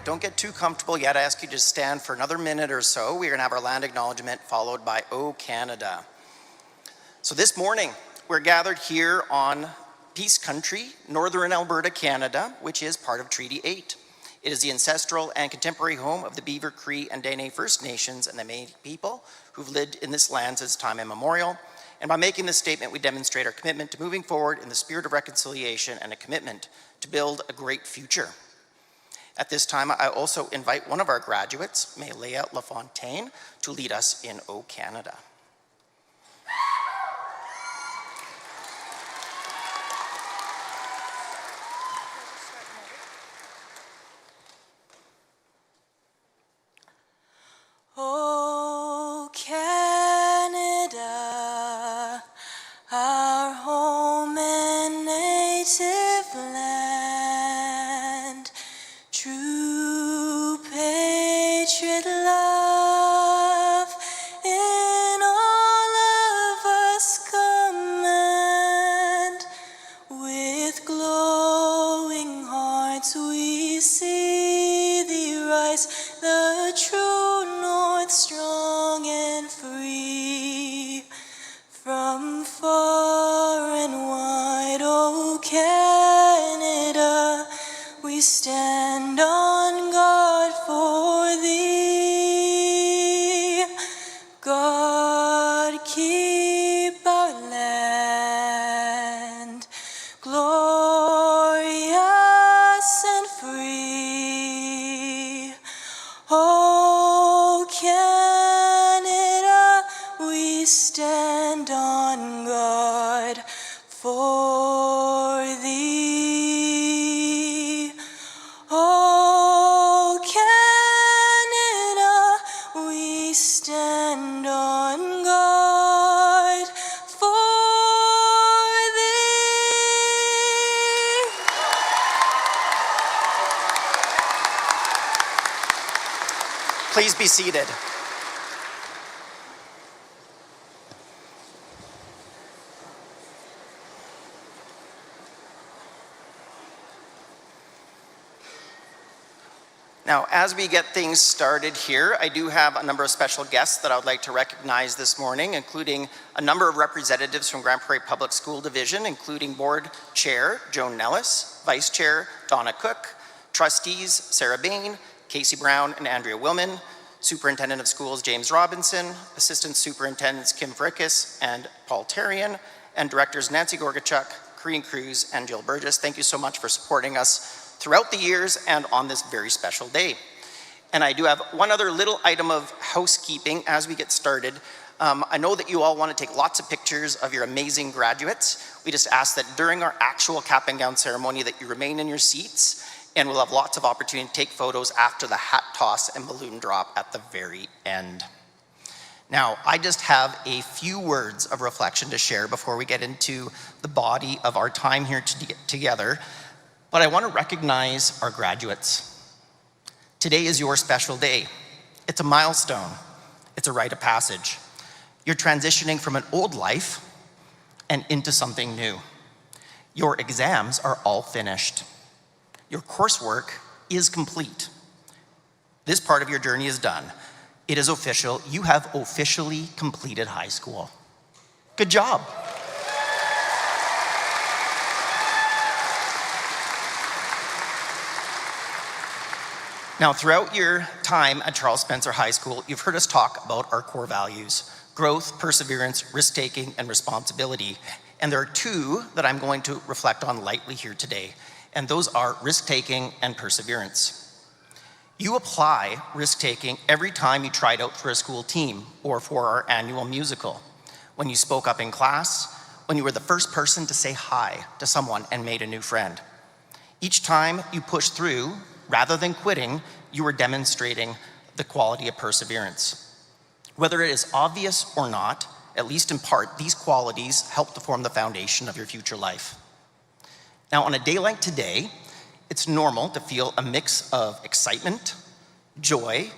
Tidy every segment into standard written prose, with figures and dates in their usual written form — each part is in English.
right, don't get too comfortable yet. I ask you to stand for another minute or so. We're gonna have our land acknowledgement followed by O Canada. So this morning, we're gathered here on Peace Country, Northern Alberta, Canada, which is part of Treaty 8. It is the ancestral and contemporary home of the Beaver, Cree, and Dene First Nations and the Métis people who've lived in this land since time immemorial. And by making this statement, we demonstrate our commitment to moving forward in the spirit of reconciliation and a commitment to build a great future. At this time, I also invite one of our graduates, Mélea LaFontaine, to lead us in O Canada. O Canada, our home and native land, true patriot love in all of us command. With glowing hearts we see thee rise, the true north, strong and free. From far and wide, O Canada, we stand on guard for thee. God, keep our land glorious and free. O Canada, we stand on guard for thee. O Canada, we stand on guard for thee. Please be seated. Now, as we get things started here, I do have a number of special guests that I would like to recognize this morning, including a number of representatives from Grande Prairie Public School Division, including Board Chair Joan Nellis, Vice Chair Donna Cook, Trustees Sarah Bain, Casey Brown, and Andrea Willman, Superintendent of Schools James Robinson, Assistant Superintendents Kim Frickus and Paul Tarian, and Directors Nancy Gorgachuk, Corrine Cruz, and Jill Burgess. Thank you so much for supporting us throughout the years and on this very special day. And I do have one other little item of housekeeping as we get started. I know that you all want to take lots of pictures of your amazing graduates. We just ask that during our actual cap and gown ceremony that you remain in your seats, and we'll have lots of opportunity to take photos after the hat toss and balloon drop at the very end. Now, I just have a few words of reflection to share before we get into the body of our time here together. But I want to recognize our graduates. Today is your special day. It's a milestone. It's a rite of passage. You're transitioning from an old life and into something new. Your exams are all finished. Your coursework is complete. This part of your journey is done. It is official. You have officially completed high school. Good job. Now, throughout your time at Charles Spencer High School, you've heard us talk about our core values: growth, perseverance, risk-taking, and responsibility. And there are two that I'm going to reflect on lightly here today, and those are risk-taking and perseverance. You apply risk-taking every time you tried out for a school team or for our annual musical, when you spoke up in class, when you were the first person to say hi to someone and made a new friend. Each time you pushed through, rather than quitting, you were demonstrating the quality of perseverance. Whether it is obvious or not, at least in part, these qualities help to form the foundation of your future life. Now, on a day like today, it's normal to feel a mix of excitement, joy,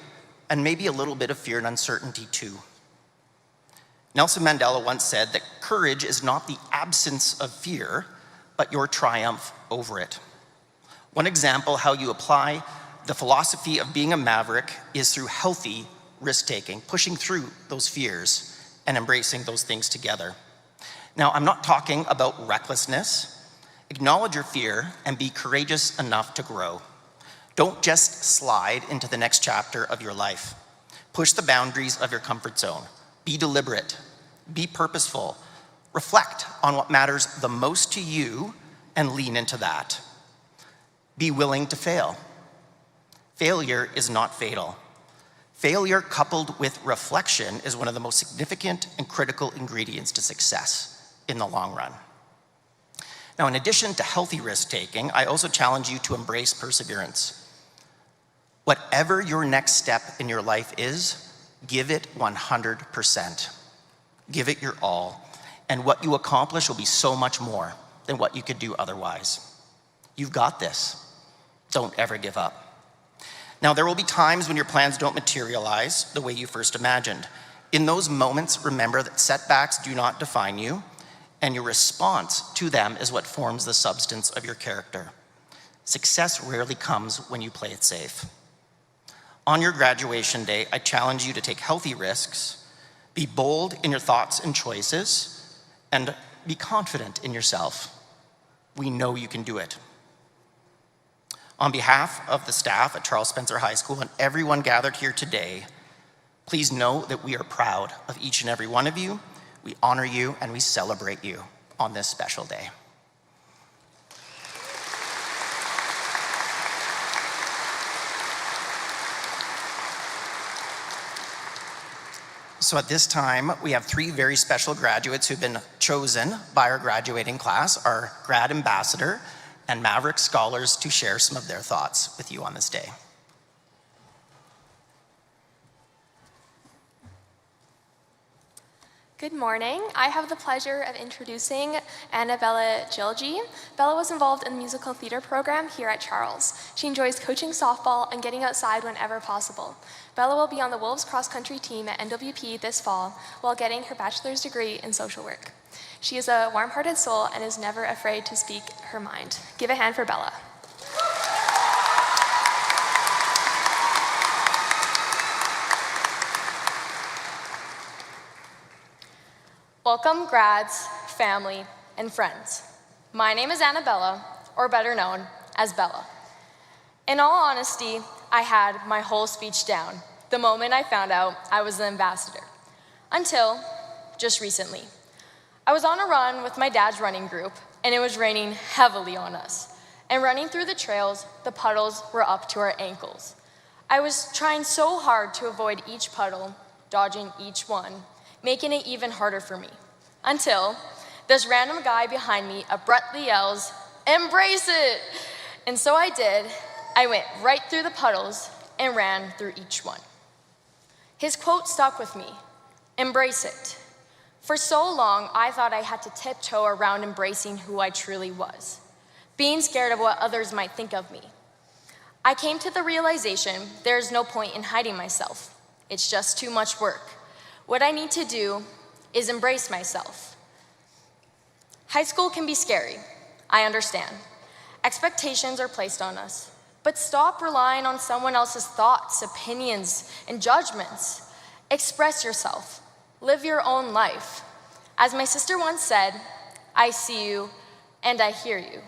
and maybe a little bit of fear and uncertainty too. Nelson Mandela once said that courage is not the absence of fear, but your triumph over it. One example how you apply the philosophy of being a maverick is through healthy risk-taking, pushing through those fears and embracing those things together. Now, I'm not talking about recklessness. Acknowledge your fear and be courageous enough to grow. Don't just slide into the next chapter of your life. Push the boundaries of your comfort zone. Be deliberate, be purposeful, reflect on what matters the most to you and lean into that. Be willing to fail. Failure is not fatal. Failure coupled with reflection is one of the most significant and critical ingredients to success in the long run. Now, in addition to healthy risk-taking, I also challenge you to embrace perseverance. Whatever your next step in your life is, give it 100%. Give it your all, and what you accomplish will be so much more than what you could do otherwise. You've got this. Don't ever give up. Now, there will be times when your plans don't materialize the way you first imagined. In those moments, remember that setbacks do not define you, and your response to them is what forms the substance of your character. Success rarely comes when you play it safe. On your graduation day, I challenge you to take healthy risks, be bold in your thoughts and choices, and be confident in yourself. We know you can do it. On behalf of the staff at Charles Spencer High School and everyone gathered here today, please know that we are proud of each and every one of you. We honor you and we celebrate you on this special day. So at this time, we have 3 very special graduates who've been chosen by our graduating class, our Grad Ambassador and Maverick Scholars, to share some of their thoughts with you on this day. Good morning. I have the pleasure of introducing Annabella Gilgi. Bella was involved in the musical theater program here at Charles. She enjoys coaching softball and getting outside whenever possible. Bella will be on the Wolves cross-country team at NWP this fall while getting her bachelor's degree in social work. She is a warm-hearted soul and is never afraid to speak her mind. Give a hand for Bella. Welcome, grads, family, and friends. My name is Annabella, or better known as Bella. In all honesty, I had my whole speech down the moment I found out I was the ambassador, until just recently. I was on a run with my dad's running group, and it was raining heavily on us. And running through the trails, the puddles were up to our ankles. I was trying so hard to avoid each puddle, dodging each one, making it even harder for me, until this random guy behind me abruptly yells, "Embrace it!" And so I did. I went right through the puddles and ran through each one. His quote stuck with me, "Embrace it." For so long, I thought I had to tiptoe around embracing who I truly was, being scared of what others might think of me. I came to the realization there's no point in hiding myself. It's just too much work. What I need to do is embrace myself. High school can be scary, I understand. Expectations are placed on us, but stop relying on someone else's thoughts, opinions, and judgments. Express yourself, live your own life. As my sister once said, I see you and I hear you.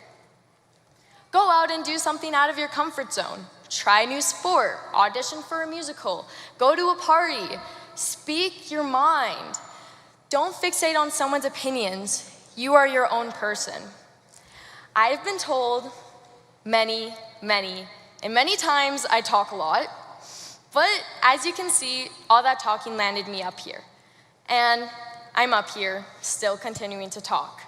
Go out and do something out of your comfort zone. Try a new sport, audition for a musical, go to a party. Speak your mind. Don't fixate on someone's opinions. You are your own person. I've been told many times I talk a lot, but as you can see, all that talking landed me up here. And I'm up here, still continuing to talk.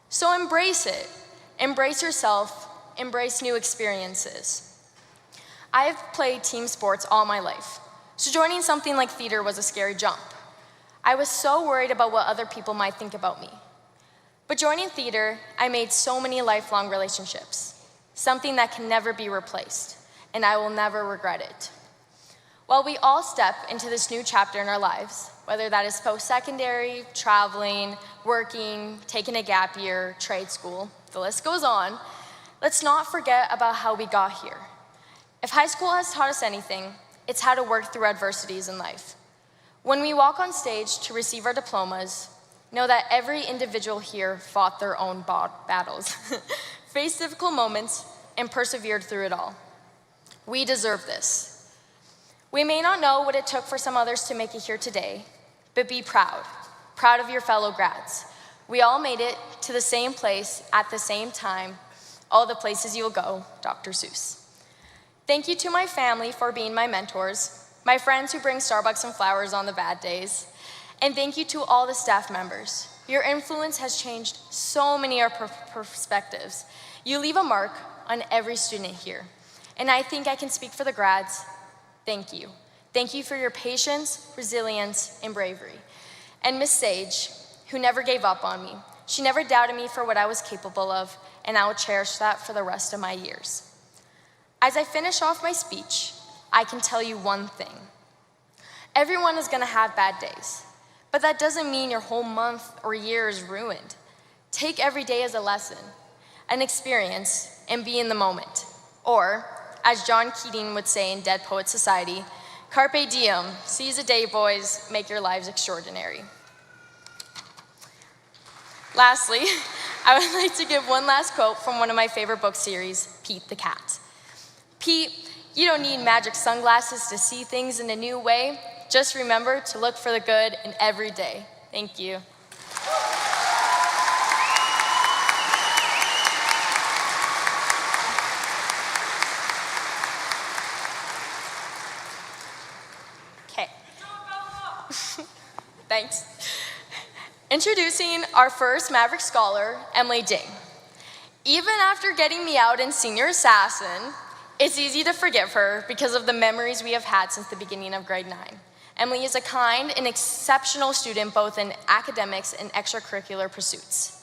So embrace it. Embrace yourself. Embrace new experiences. I've played team sports all my life. So joining something like theater was a scary jump. I was so worried about what other people might think about me. But joining theater, I made so many lifelong relationships, something that can never be replaced, and I will never regret it. While we all step into this new chapter in our lives, whether that is post-secondary, traveling, working, taking a gap year, trade school, the list goes on, let's not forget about how we got here. If high school has taught us anything, it's how to work through adversities in life. When we walk on stage to receive our diplomas, know that every individual here fought their own battles, faced difficult moments, and persevered through it all. We deserve this. We may not know what it took for some others to make it here today, but be proud of your fellow grads. We all made it to the same place at the same time, all the places you'll go, Dr. Seuss. Thank you to my family for being my mentors, my friends who bring Starbucks and flowers on the bad days, and thank you to all the staff members. Your influence has changed so many of our perspectives. You leave a mark on every student here, and I think I can speak for the grads. Thank you. Thank you for your patience, resilience, and bravery. And Miss Sage, who never gave up on me. She never doubted me for what I was capable of, and I will cherish that for the rest of my years. As I finish off my speech, I can tell you one thing. Everyone is gonna have bad days, but that doesn't mean your whole month or year is ruined. Take every day as a lesson, an experience, and be in the moment. Or, as John Keating would say in Dead Poets Society, carpe diem, seize the day, boys, make your lives extraordinary. Lastly, I would like to give one last quote from one of my favorite book series, Pete the Cat. Pete, you don't need magic sunglasses to see things in a new way. Just remember to look for the good in every day. Thank you. Okay. Thanks. Introducing our first Maverick Scholar, Emily Ding. Even after getting me out in Senior Assassin, it's easy to forgive her because of the memories we have had since the beginning of grade 9. Emily is a kind and exceptional student both in academics and extracurricular pursuits.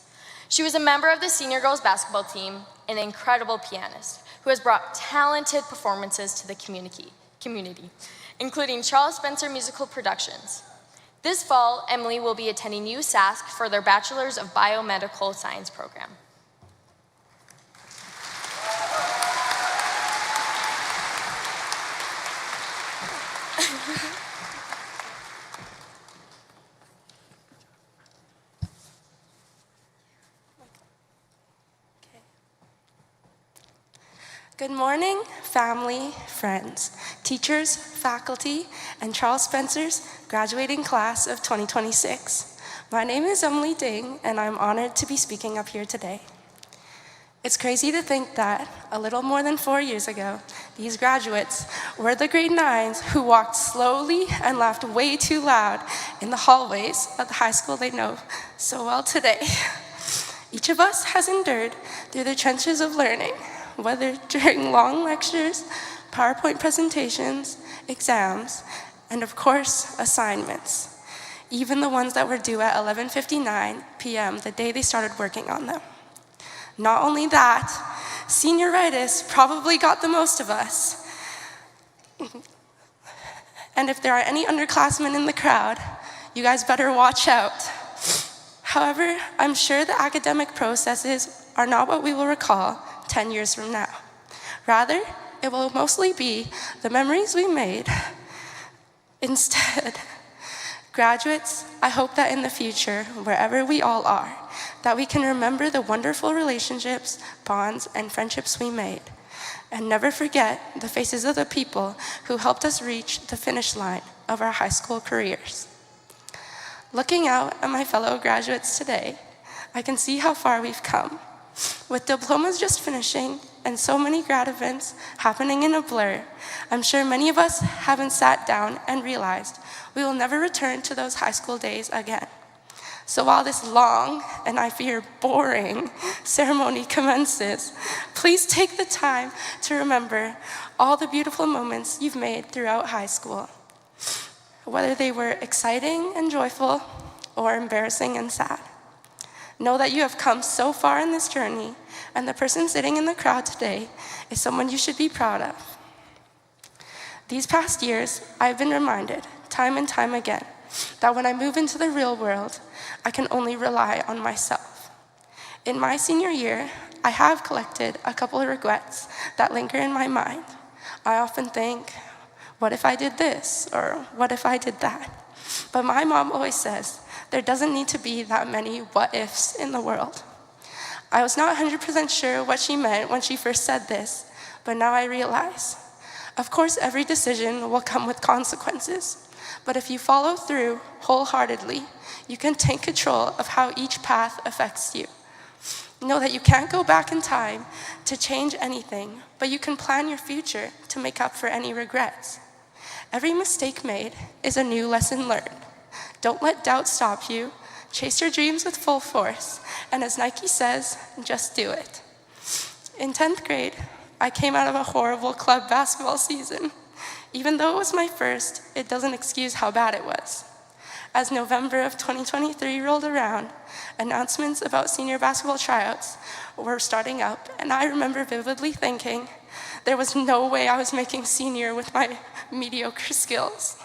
She was a member of the senior girls basketball team and an incredible pianist who has brought talented performances to the community, including Charles Spencer Musical Productions. This fall, Emily will be attending USask for their Bachelor's of Biomedical Science program. Good morning, family, friends, teachers, faculty, and Charles Spencer's graduating class of 2026. My name is Emily Ding, and I'm honored to be speaking up here today. It's crazy to think that a little more than 4 years ago, these graduates were the grade 9s who walked slowly and laughed way too loud in the hallways of the high school they know so well today. Each of us has endured through the trenches of learning, whether during long lectures, PowerPoint presentations, exams, and of course, assignments, even the ones that were due at 11:59 p.m. the day they started working on them. Not only that, senioritis probably got the most of us. And if there are any underclassmen in the crowd, you guys better watch out. However, I'm sure the academic processes are not what we will recall 10 years from now. Rather, it will mostly be the memories we made. Instead, graduates, I hope that in the future, wherever we all are, that we can remember the wonderful relationships, bonds, and friendships we made, and never forget the faces of the people who helped us reach the finish line of our high school careers. Looking out at my fellow graduates today, I can see how far we've come. With diplomas just finishing and so many grad events happening in a blur, I'm sure many of us haven't sat down and realized we will never return to those high school days again. So while this long, and I fear boring, ceremony commences, please take the time to remember all the beautiful moments you've made throughout high school, whether they were exciting and joyful or embarrassing and sad. Know that you have come so far in this journey, and the person sitting in the crowd today is someone you should be proud of. These past years, I've been reminded, time and time again, that when I move into the real world, I can only rely on myself. In my senior year, I have collected a couple of regrets that linger in my mind. I often think, what if I did this? Or what if I did that? But my mom always says, there doesn't need to be that many what ifs in the world. I was not 100% sure what she meant when she first said this, but now I realize. Of course, every decision will come with consequences, but if you follow through wholeheartedly, you can take control of how each path affects you. Know that you can't go back in time to change anything, but you can plan your future to make up for any regrets. Every mistake made is a new lesson learned. Don't let doubt stop you. Chase your dreams with full force, and as Nike says, just do it. In 10th grade, I came out of a horrible club basketball season. Even though it was my first, it doesn't excuse how bad it was. As November of 2023 rolled around, announcements about senior basketball tryouts were starting up, and I remember vividly thinking, there was no way I was making senior with my mediocre skills.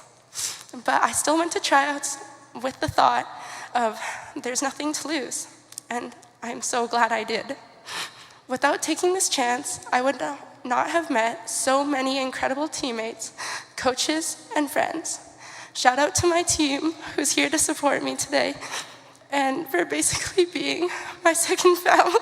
But I still went to tryouts with the thought of, there's nothing to lose, and I'm so glad I did. Without taking this chance, I would not have met so many incredible teammates, coaches, and friends. Shout out to my team who's here to support me today, and for basically being my second family.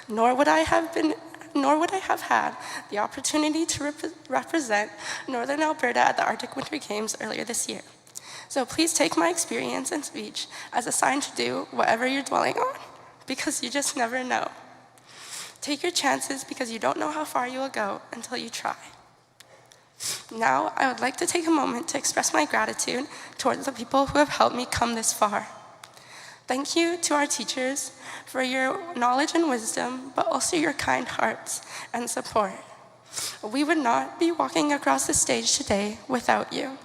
Nor would I have had the opportunity to represent Northern Alberta at the Arctic Winter Games earlier this year. So please take my experience and speech as a sign to do whatever you're dwelling on, because you just never know. Take your chances because you don't know how far you will go until you try. Now, I would like to take a moment to express my gratitude towards the people who have helped me come this far. Thank you to our teachers for your knowledge and wisdom, but also your kind hearts and support. We would not be walking across the stage today without you.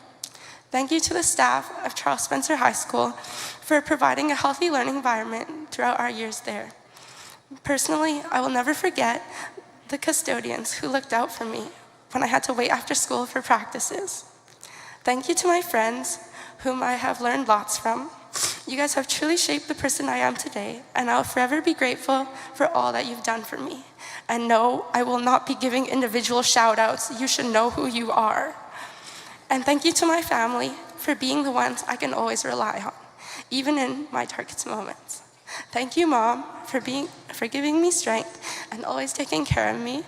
Thank you to the staff of Charles Spencer High School for providing a healthy learning environment throughout our years there. Personally, I will never forget the custodians who looked out for me when I had to wait after school for practices. Thank you to my friends, whom I have learned lots from. You guys have truly shaped the person I am today, and I'll forever be grateful for all that you've done for me. And no, I will not be giving individual shout outs. You should know who you are. And thank you to my family for being the ones I can always rely on, even in my darkest moments. Thank you, Mom, for giving me strength and always taking care of me.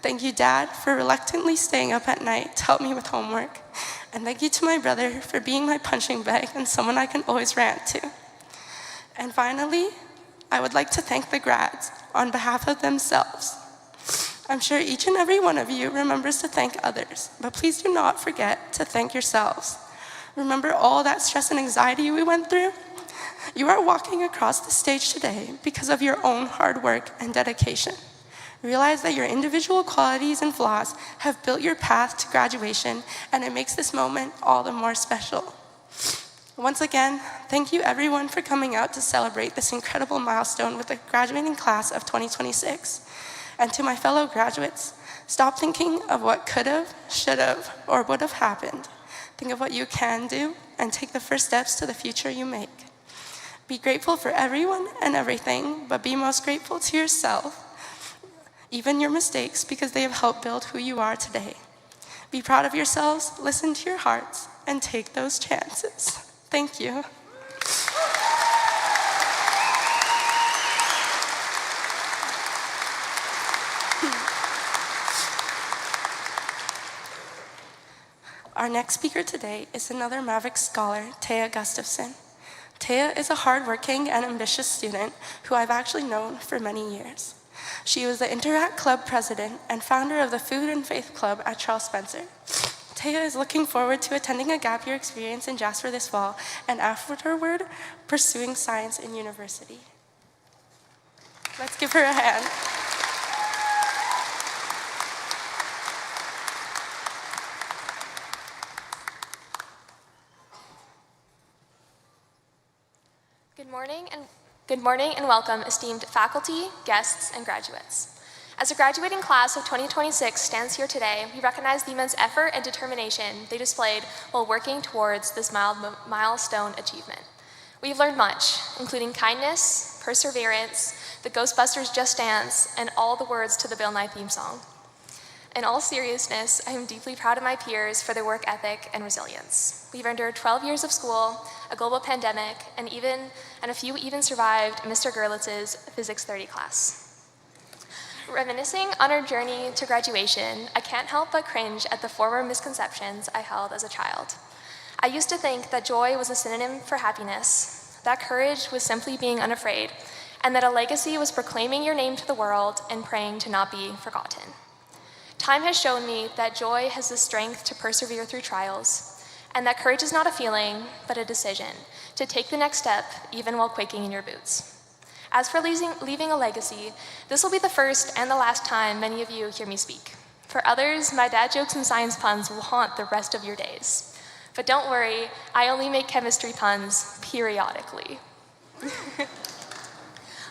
Thank you, Dad, for reluctantly staying up at night to help me with homework. And thank you to my brother for being my punching bag and someone I can always rant to. And finally, I would like to thank the grads on behalf of themselves. I'm sure each and every one of you remembers to thank others, but please do not forget to thank yourselves. Remember all that stress and anxiety we went through? You are walking across the stage today because of your own hard work and dedication. Realize that your individual qualities and flaws have built your path to graduation, and it makes this moment all the more special. Once again, thank you everyone for coming out to celebrate this incredible milestone with the graduating class of 2026. And to my fellow graduates, stop thinking of what could have, should have, or would have happened. Think of what you can do and take the first steps to the future you make. Be grateful for everyone and everything, but be most grateful to yourself, even your mistakes, because they have helped build who you are today. Be proud of yourselves, listen to your hearts, and take those chances. Thank you. Our next speaker today is another Maverick scholar, Taya Gustafson. Taya is a hardworking and ambitious student who I've actually known for many years. She was the Interact Club president and founder of the Food and Faith Club at Charles Spencer. Taya is looking forward to attending a gap year experience in Jasper this fall and afterward pursuing science in university. Let's give her a hand. Good morning and welcome, esteemed faculty, guests, and graduates. As a graduating class of 2026 stands here today, we recognize the immense effort and determination they displayed while working towards this milestone achievement. We've learned much, including kindness, perseverance, the Ghostbusters Just Dance, and all the words to the Bill Nye theme song. In all seriousness, I am deeply proud of my peers for their work ethic and resilience. We've endured 12 years of school, a global pandemic, and a few even survived Mr. Gerlitz's Physics 30 class. Reminiscing on our journey to graduation, I can't help but cringe at the former misconceptions I held as a child. I used to think that joy was a synonym for happiness, that courage was simply being unafraid, and that a legacy was proclaiming your name to the world and praying to not be forgotten. Time has shown me that joy has the strength to persevere through trials, and that courage is not a feeling, but a decision, to take the next step even while quaking in your boots. As for leaving a legacy, this will be the first and the last time many of you hear me speak. For others, my dad jokes and science puns will haunt the rest of your days. But don't worry, I only make chemistry puns periodically.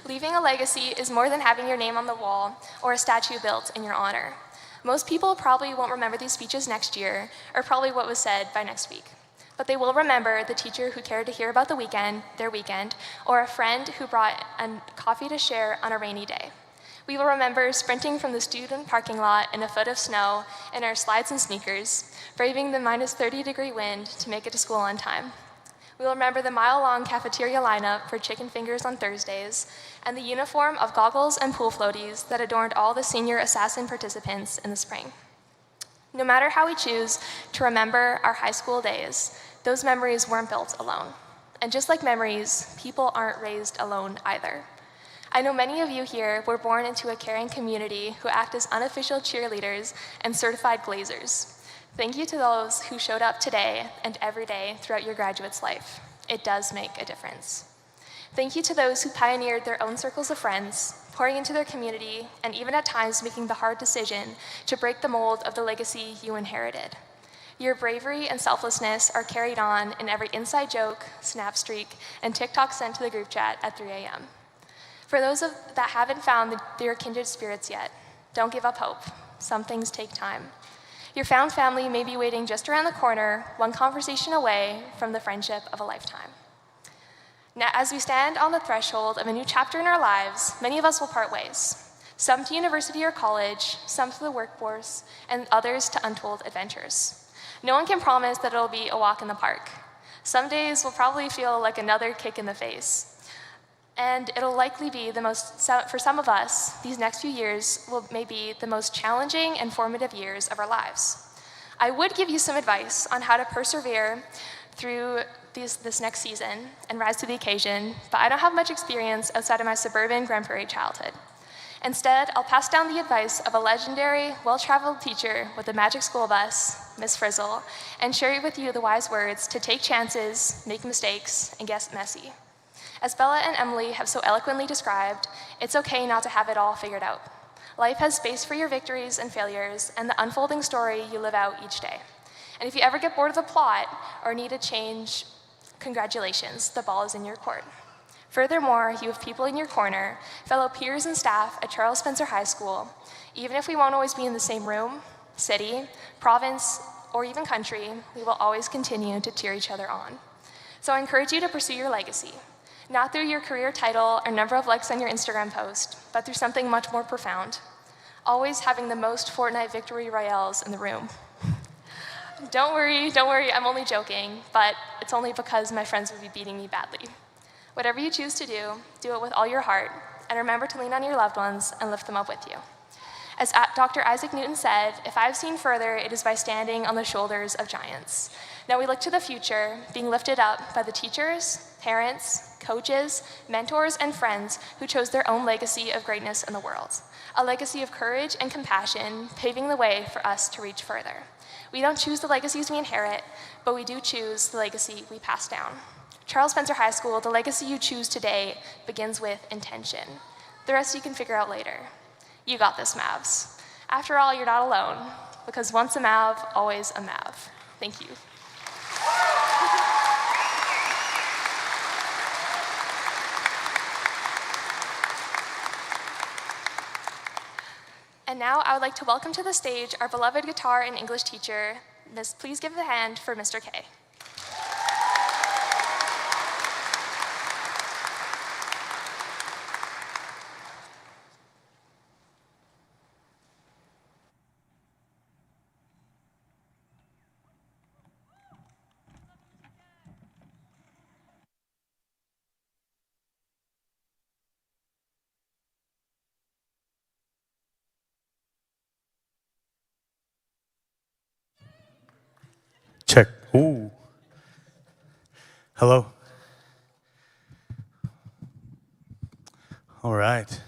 Leaving a legacy is more than having your name on the wall or a statue built in your honor. Most people probably won't remember these speeches next year, or probably what was said by next week. But they will remember the teacher who cared to hear about their weekend, or a friend who brought a coffee to share on a rainy day. We will remember sprinting from the student parking lot in a foot of snow in our slides and sneakers, braving the minus 30-degree wind to make it to school on time. We will remember the mile-long cafeteria lineup for chicken fingers on Thursdays, and the uniform of goggles and pool floaties that adorned all the senior assassin participants in the spring. No matter how we choose to remember our high school days, those memories weren't built alone. And just like memories, people aren't raised alone either. I know many of you here were born into a caring community who act as unofficial cheerleaders and certified glazers. Thank you to those who showed up today and every day throughout your graduate's life. It does make a difference. Thank you to those who pioneered their own circles of friends, pouring into their community, and even at times making the hard decision to break the mold of the legacy you inherited. Your bravery and selflessness are carried on in every inside joke, snap streak, and TikTok sent to the group chat at 3 a.m. For those that haven't found their kindred spirits yet, don't give up hope. Some things take time. Your found family may be waiting just around the corner, one conversation away from the friendship of a lifetime. Now, as we stand on the threshold of a new chapter in our lives, many of us will part ways. Some to university or college, some to the workforce, and others to untold adventures. No one can promise that it'll be a walk in the park. Some days will probably feel like another kick in the face. And it'll likely be for some of us, these next few years may be the most challenging and formative years of our lives. I would give you some advice on how to persevere through this next season and rise to the occasion, but I don't have much experience outside of my suburban Grand Prairie childhood. Instead, I'll pass down the advice of a legendary, well-traveled teacher with a magic school bus, Miss Frizzle, and share with you the wise words to take chances, make mistakes, and get messy. As Bella and Emily have so eloquently described, it's okay not to have it all figured out. Life has space for your victories and failures and the unfolding story you live out each day. And if you ever get bored of the plot or need a change, congratulations, the ball is in your court. Furthermore, you have people in your corner, fellow peers and staff at Charles Spencer High School. Even if we won't always be in the same room, city, province, or even country, we will always continue to cheer each other on. So I encourage you to pursue your legacy. Not through your career title or number of likes on your Instagram post, but through something much more profound. Always having the most Fortnite victory royales in the room. Don't worry, I'm only joking, but it's only because my friends would be beating me badly. Whatever you choose to do it with all your heart, and remember to lean on your loved ones and lift them up with you. As Dr. Isaac Newton said, if I've seen further, it is by standing on the shoulders of giants. Now we look to the future, being lifted up by the teachers, parents, coaches, mentors, and friends who chose their own legacy of greatness in the world. A legacy of courage and compassion, paving the way for us to reach further. We don't choose the legacies we inherit, but we do choose the legacy we pass down. Charles Spencer High School, the legacy you choose today begins with intention. The rest you can figure out later. You got this, Mavs. After all, you're not alone, because once a Mav, always a Mav. Thank you. And now I would like to welcome to the stage our beloved guitar and English teacher. Please give a hand for Mr. K. Ooh. Hello. All right.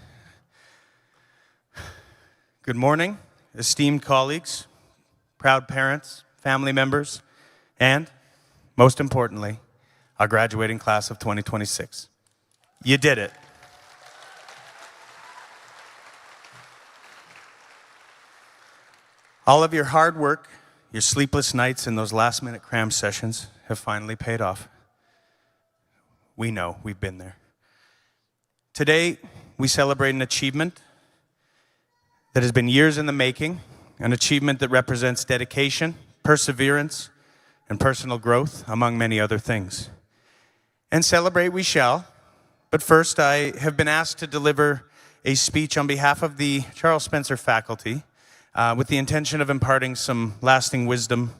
Good morning, esteemed colleagues, proud parents, family members, and, most importantly, our graduating class of 2026. You did it. All of your hard work, your sleepless nights, and those last-minute cram sessions have finally paid off. We know, we've been there. Today, we celebrate an achievement that has been years in the making, an achievement that represents dedication, perseverance, and personal growth, among many other things. And celebrate we shall, but first I have been asked to deliver a speech on behalf of the Charles Spencer faculty with the intention of imparting some lasting wisdom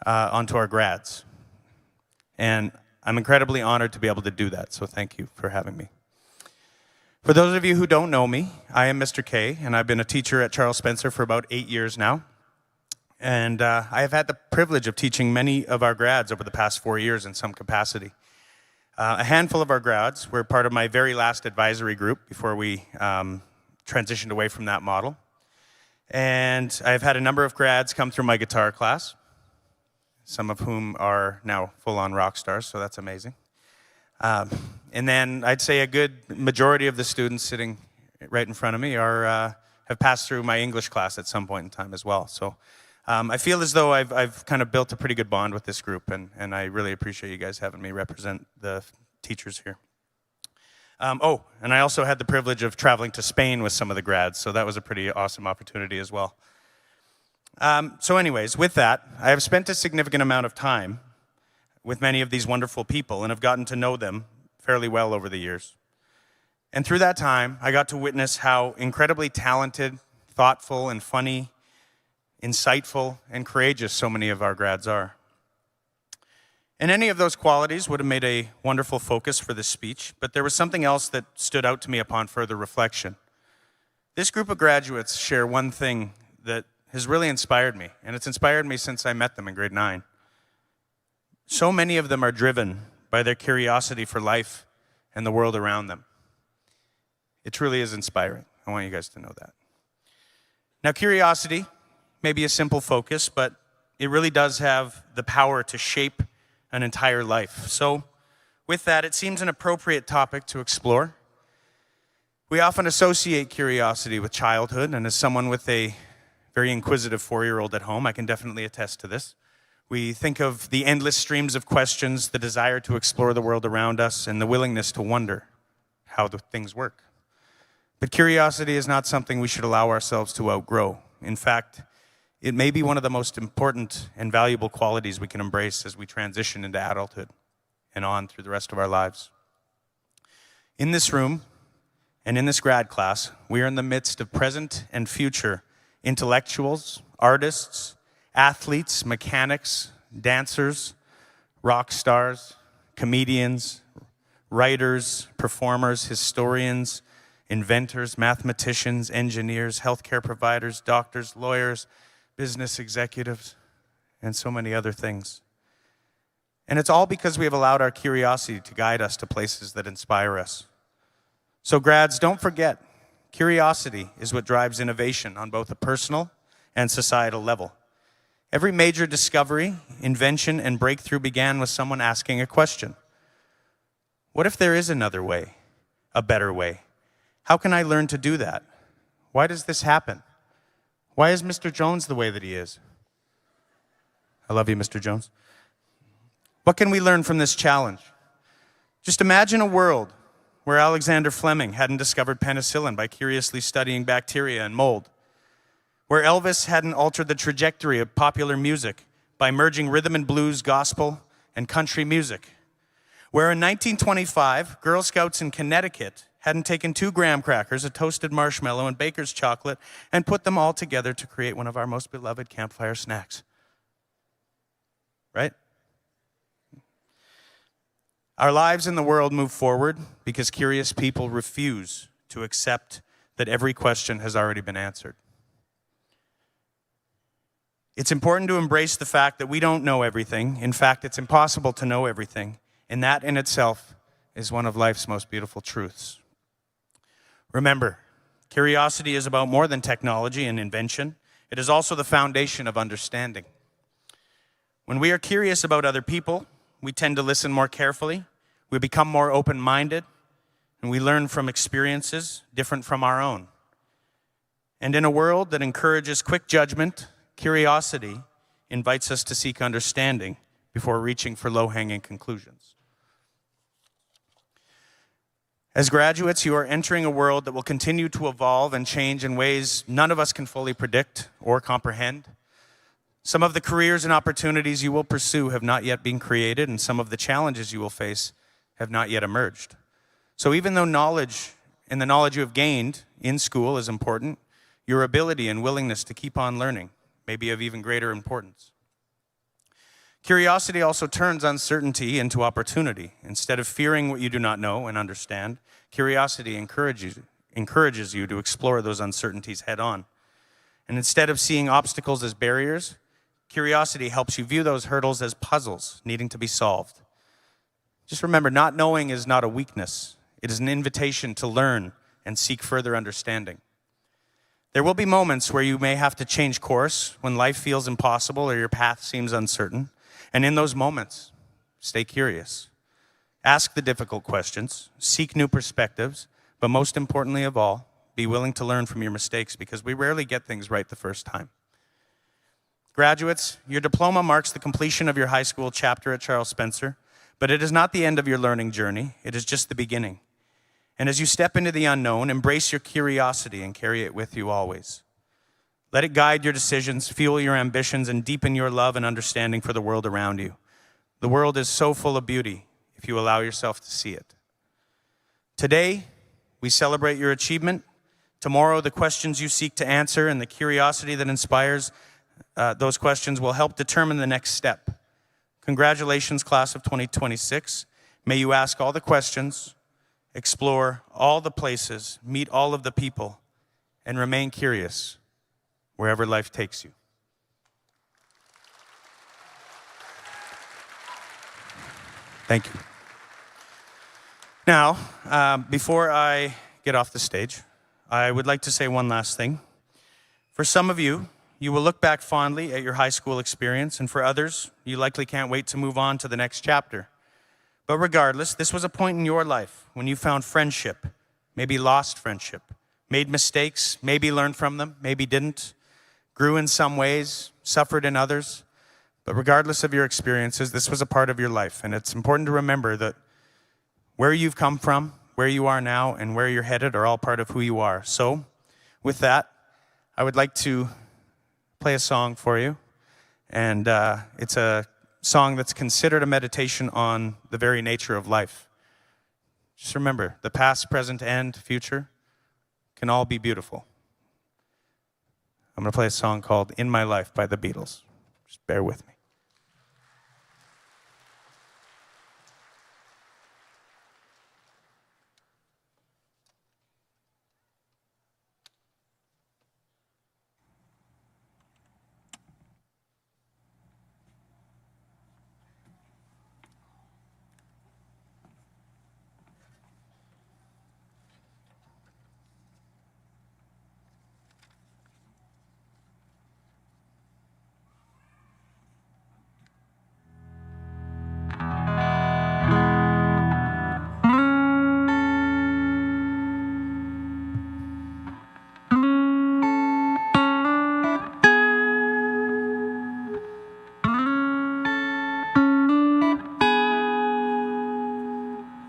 onto our grads. And I'm incredibly honored to be able to do that, so thank you for having me. For those of you who don't know me, I am Mr. K, and I've been a teacher at Charles Spencer for about 8 years now. And I have had the privilege of teaching many of our grads over the past 4 years in some capacity. A handful of our grads were part of my very last advisory group before we transitioned away from that model. And I've had a number of grads come through my guitar class, some of whom are now full-on rock stars, so that's amazing. And then I'd say a good majority of the students sitting right in front of me have passed through my English class at some point in time as well. So I feel as though I've kind of built a pretty good bond with this group, and I really appreciate you guys having me represent the teachers here. And I also had the privilege of traveling to Spain with some of the grads, so that was a pretty awesome opportunity as well. So anyways, with that, I have spent a significant amount of time with many of these wonderful people and have gotten to know them fairly well over the years. And through that time, I got to witness how incredibly talented, thoughtful, and funny, insightful, and courageous so many of our grads are. And any of those qualities would have made a wonderful focus for this speech, but there was something else that stood out to me upon further reflection. This group of graduates share one thing that has really inspired me, and it's inspired me since I met them in grade 9. So many of them are driven by their curiosity for life and the world around them. It truly is inspiring. I want you guys to know that. Now, curiosity may be a simple focus, but it really does have the power to shape an entire life. So with that, it seems an appropriate topic to explore. We often associate curiosity with childhood, and as someone with a very inquisitive 4-year-old at home, I can definitely attest to this. We think of the endless streams of questions, the desire to explore the world around us, and the willingness to wonder how the things work. But curiosity is not something we should allow ourselves to outgrow. In fact, it may be one of the most important and valuable qualities we can embrace as we transition into adulthood and on through the rest of our lives. In this room and in this grad class, we are in the midst of present and future intellectuals, artists, athletes, mechanics, dancers, rock stars, comedians, writers, performers, historians, inventors, mathematicians, engineers, healthcare providers, doctors, lawyers, business executives, and so many other things. And it's all because we have allowed our curiosity to guide us to places that inspire us. So grads, don't forget, curiosity is what drives innovation on both a personal and societal level. Every major discovery, invention, and breakthrough began with someone asking a question. What if there is another way, a better way? How can I learn to do that? Why does this happen? Why is Mr. Jones the way that he is? I love you, Mr. Jones. What can we learn from this challenge? Just imagine a world where Alexander Fleming hadn't discovered penicillin by curiously studying bacteria and mold, where Elvis hadn't altered the trajectory of popular music by merging rhythm and blues, gospel, and country music, where in 1925, Girl Scouts in Connecticut hadn't taken 2 graham crackers, a toasted marshmallow, and baker's chocolate, and put them all together to create one of our most beloved campfire snacks. Right? Our lives in the world move forward because curious people refuse to accept that every question has already been answered. It's important to embrace the fact that we don't know everything. In fact, it's impossible to know everything. And that in itself is one of life's most beautiful truths. Remember, curiosity is about more than technology and invention. It is also the foundation of understanding. When we are curious about other people, we tend to listen more carefully, we become more open-minded, and we learn from experiences different from our own. And in a world that encourages quick judgment, curiosity invites us to seek understanding before reaching for low-hanging conclusions. As graduates, you are entering a world that will continue to evolve and change in ways none of us can fully predict or comprehend. Some of the careers and opportunities you will pursue have not yet been created, and some of the challenges you will face have not yet emerged. So even though knowledge and the knowledge you have gained in school is important, your ability and willingness to keep on learning may be of even greater importance. Curiosity also turns uncertainty into opportunity. Instead of fearing what you do not know and understand, curiosity encourages you to explore those uncertainties head on. And instead of seeing obstacles as barriers, curiosity helps you view those hurdles as puzzles needing to be solved. Just remember, not knowing is not a weakness. It is an invitation to learn and seek further understanding. There will be moments where you may have to change course, when life feels impossible or your path seems uncertain. And in those moments, stay curious. Ask the difficult questions, seek new perspectives, but most importantly of all, be willing to learn from your mistakes, because we rarely get things right the first time. Graduates, your diploma marks the completion of your high school chapter at Charles Spencer, but it is not the end of your learning journey. It is just the beginning. And as you step into the unknown, embrace your curiosity and carry it with you always. Let it guide your decisions, fuel your ambitions, and deepen your love and understanding for the world around you. The world is so full of beauty if you allow yourself to see it. Today, we celebrate your achievement. Tomorrow, the questions you seek to answer and the curiosity that inspires those questions will help determine the next step. Congratulations, class of 2026. May you ask all the questions, explore all the places, meet all of the people, and remain curious wherever life takes you. Thank you. Now, before I get off the stage, I would like to say one last thing. For some of you, you will look back fondly at your high school experience, and for others, you likely can't wait to move on to the next chapter. But regardless, this was a point in your life when you found friendship, maybe lost friendship, made mistakes, maybe learned from them, maybe didn't, grew in some ways, suffered in others. But regardless of your experiences, this was a part of your life. And it's important to remember that where you've come from, where you are now, and where you're headed are all part of who you are. So with that, I would like to play a song for you. And it's a song that's considered a meditation on the very nature of life. Just remember, the past, present, and future can all be beautiful. I'm going to play a song called In My Life by the Beatles. Just bear with me.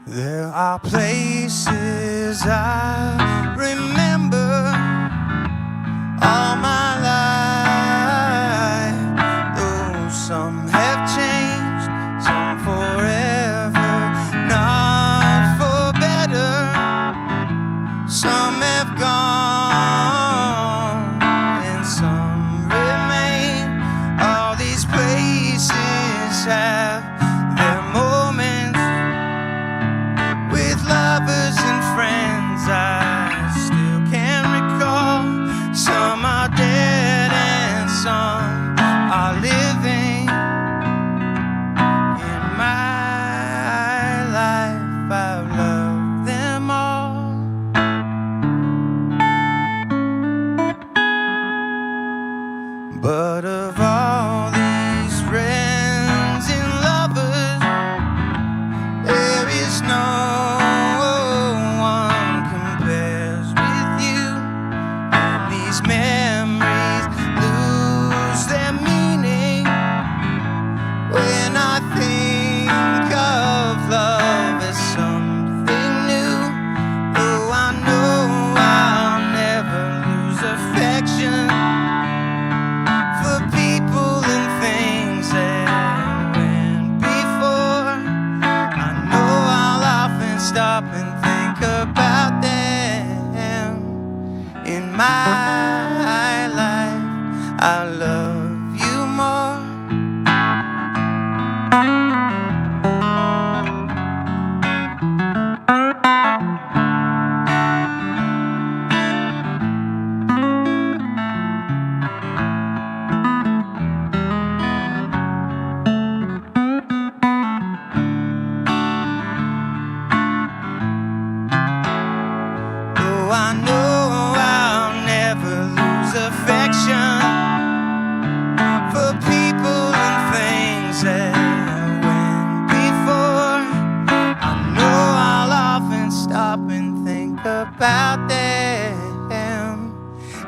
There are places I remember all my life, though some have changed, some forever, not for better. Some have gone and some remain. All these places have their moments. With lovers and friends, I my life, I love you more. Oh, I know I'll never lose affection for people and things that went before. I know I'll often stop and think about them.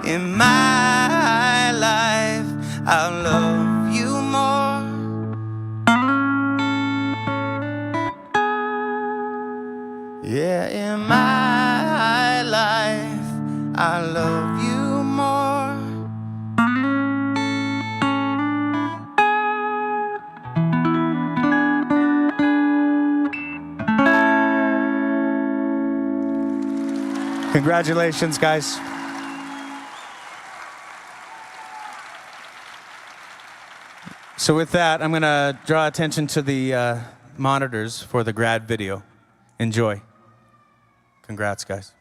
In my life, I'll love you more. Yeah, in my life, I love you more. Congratulations, guys. So with that, I'm going to draw attention to the monitors for the grad video. Enjoy. Congrats, guys.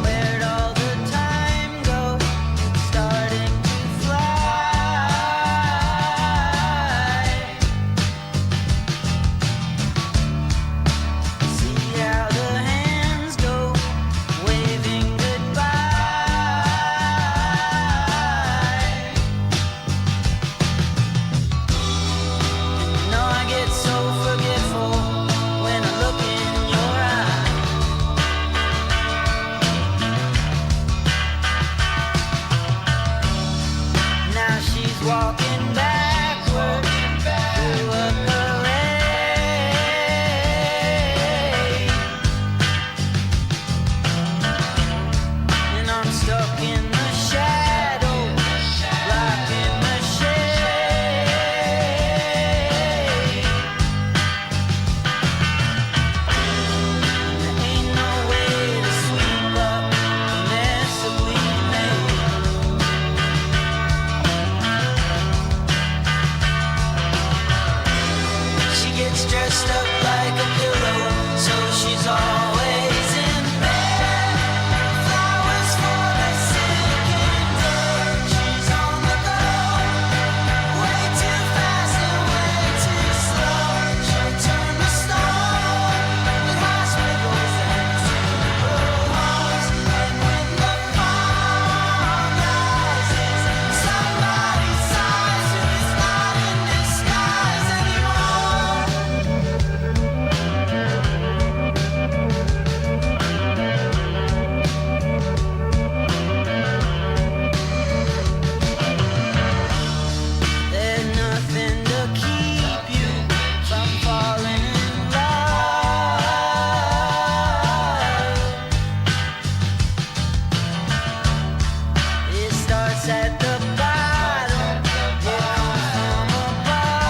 Where'd all the time go? It's starting to fly. See how the hands go, waving goodbye. No, I get so forgetful when I look in your eyes. Now she's walking backward through a parade, and I'm stuck in the shadow, blocking the shade. There ain't no way to sweep up the mess that we made. She gets dressed up like a pillow, so she's always in bed. Flowers for the sick and dead. She's on the go, way too fast and way too slow. She'll turn the stone with hospitals and funeral homes. And when the fog rises, somebody sighs who is not in disguise anymore. There's nothing to keep you from falling in love. It starts at the bottom, it comes from above.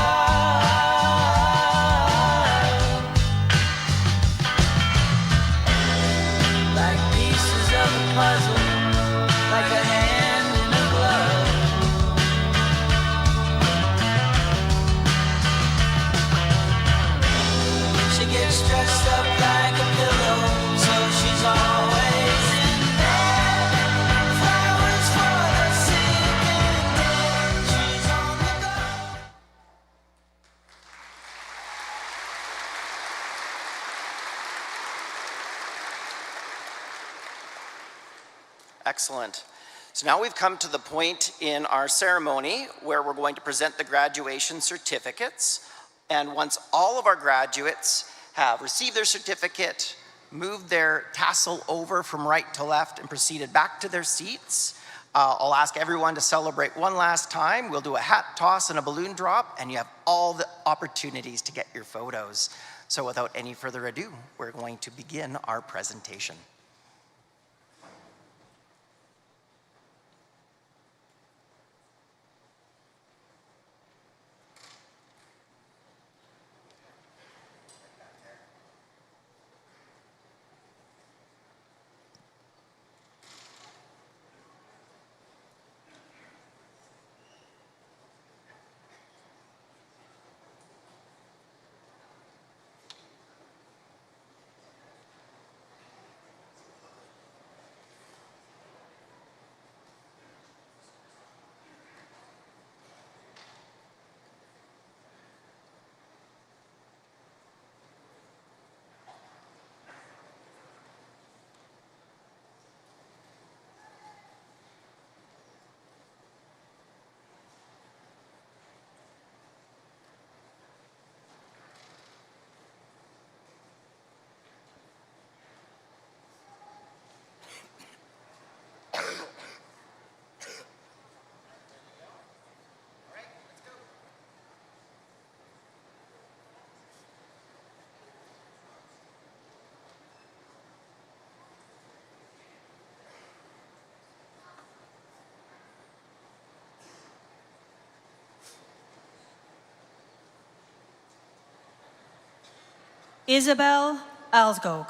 Like pieces of a puzzle, like a hand in a glove. She gets dressed up like a pillow, so she's always in bed. Flowers for the sick and dead. She's on the go. Excellent. So now we've come to the point in our ceremony where we're going to present the graduation certificates. And once all of our graduates have received their certificate, moved their tassel over from right to left and proceeded back to their seats. I'll ask everyone to celebrate one last time. We'll do a hat toss and a balloon drop, and you have all the opportunities to get your photos. So without any further ado, we're going to begin our presentation. Isabel Alsgog.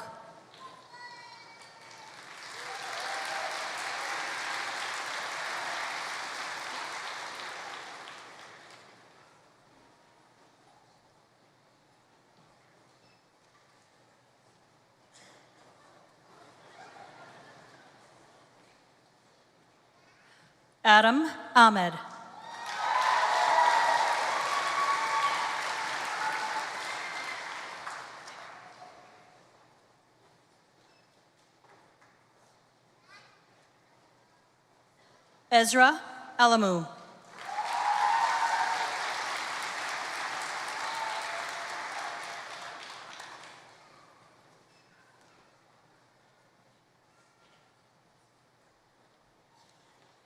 Adam Ahmed. Ezra Alamu.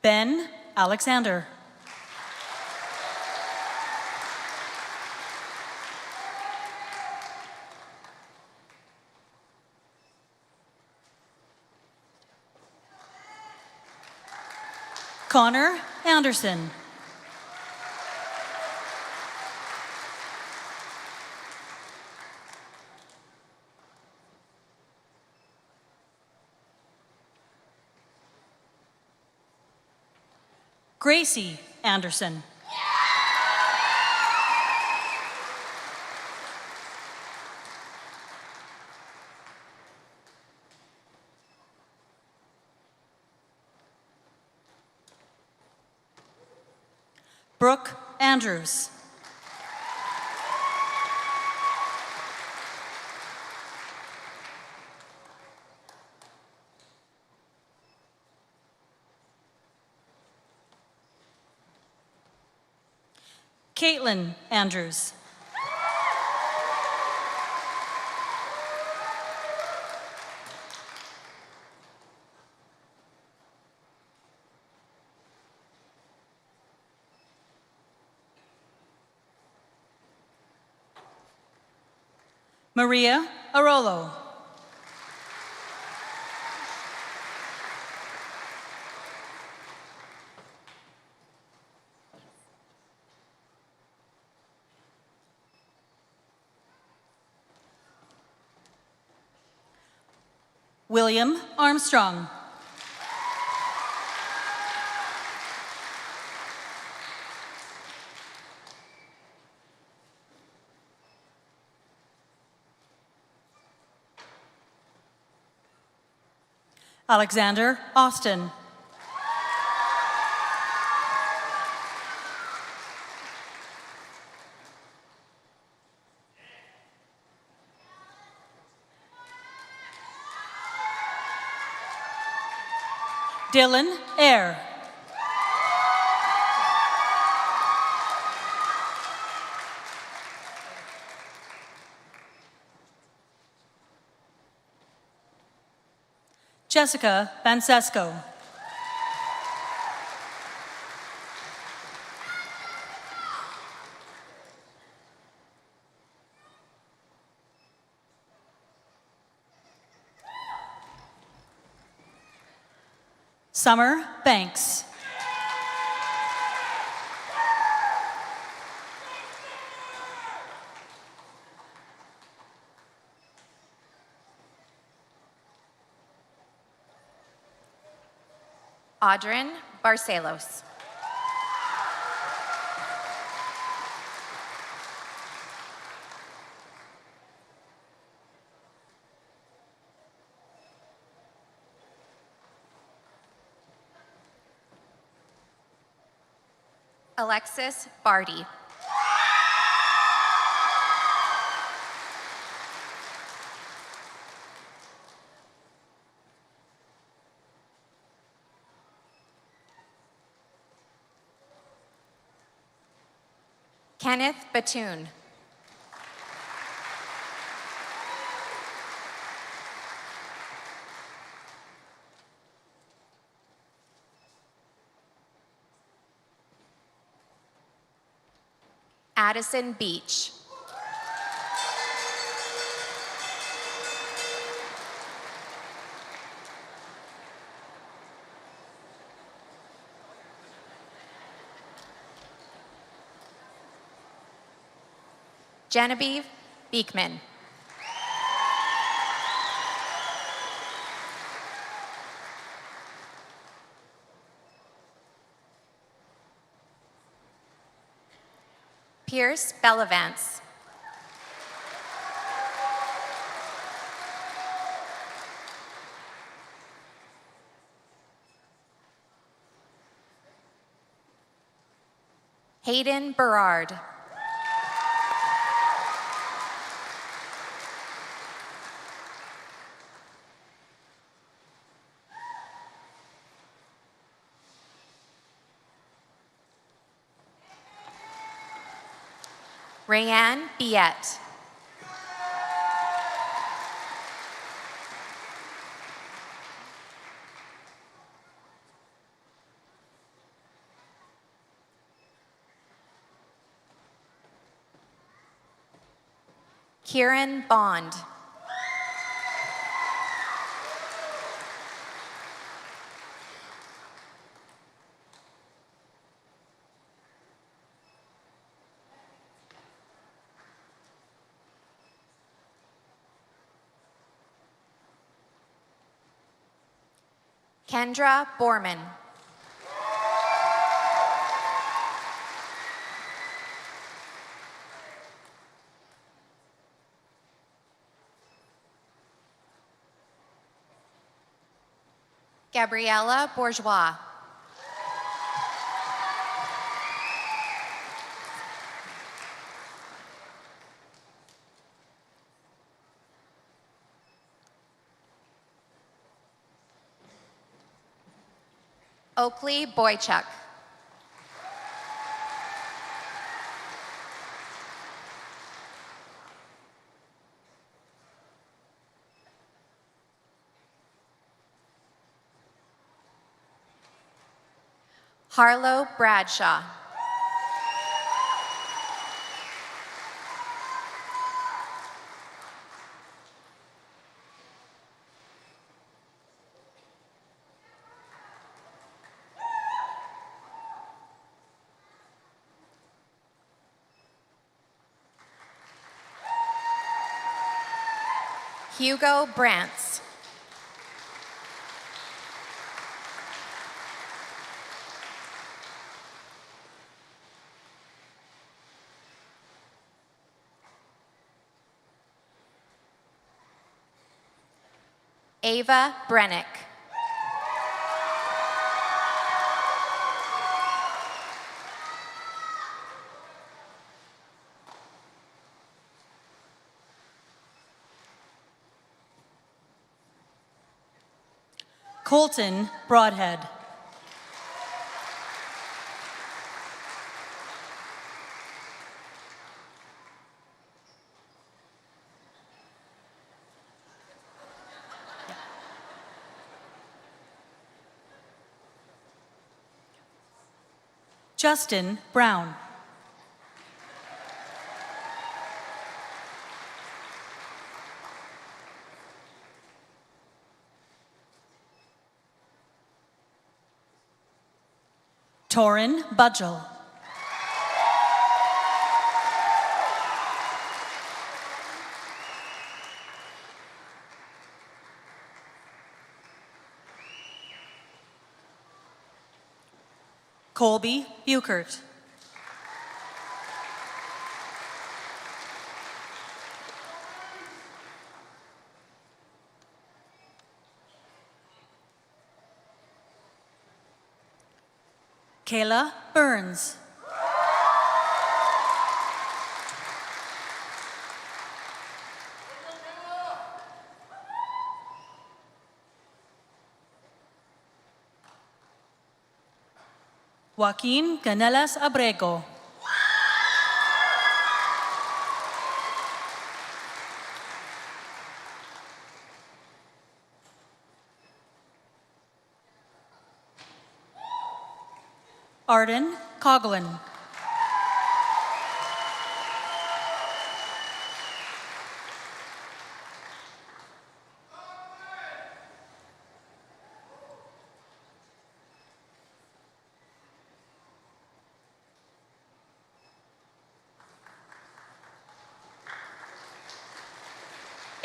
Ben Alexander. Connor Anderson. Gracie Anderson. Brooke Andrews. Caitlin Andrews. Maria Arolo. William Armstrong. Alexander Austin. Dylan Eyre. Jessica Bansesco. Summer Banks. Audrin Barcelos. Alexis Barty. Kenneth Batoon. Addison Beach. Genevieve Beekman. Pierce Bellavance. Hayden Berard. Rayanne Biette. Kieran Bond. Kendra Borman. Gabriella Bourgeois. Oakley Boychuk. Harlow Bradshaw. Hugo Brantz. Ava Brennick. Colton Broadhead. Justin Brown. Torin Budgel. Colby Buchert. Kayla Burns. Joaquin Canelas Abrego. Arden Coughlin.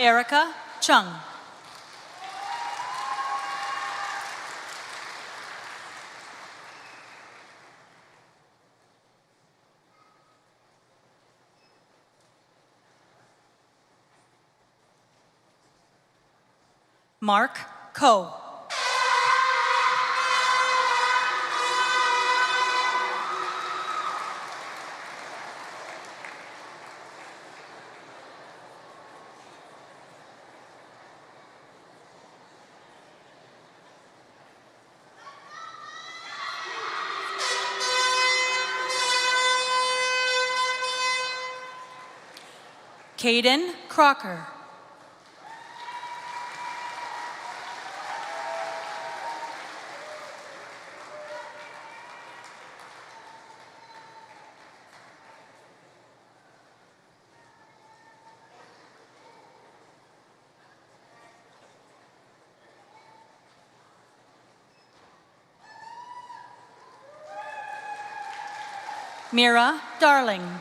Erica Chung. Mark Coe. Caden Crocker. Mira Darling.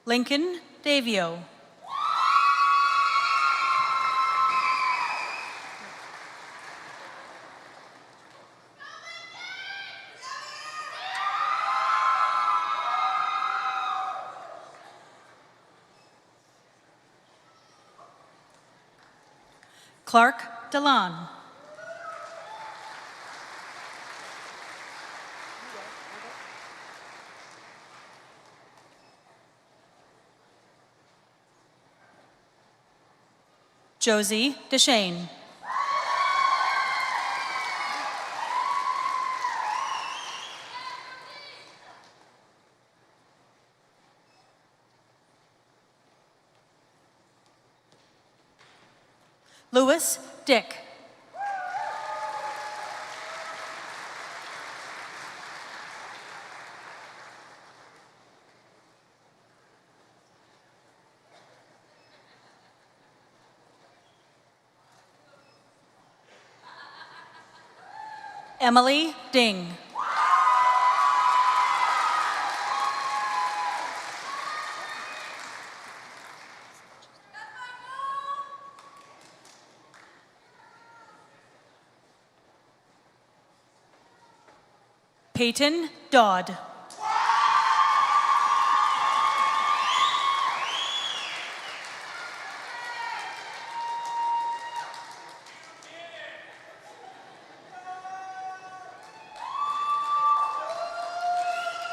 Lincoln Davio. Clark Delan. Josie Deshane. Lewis Dick. Emily Ding. Peyton Dodd.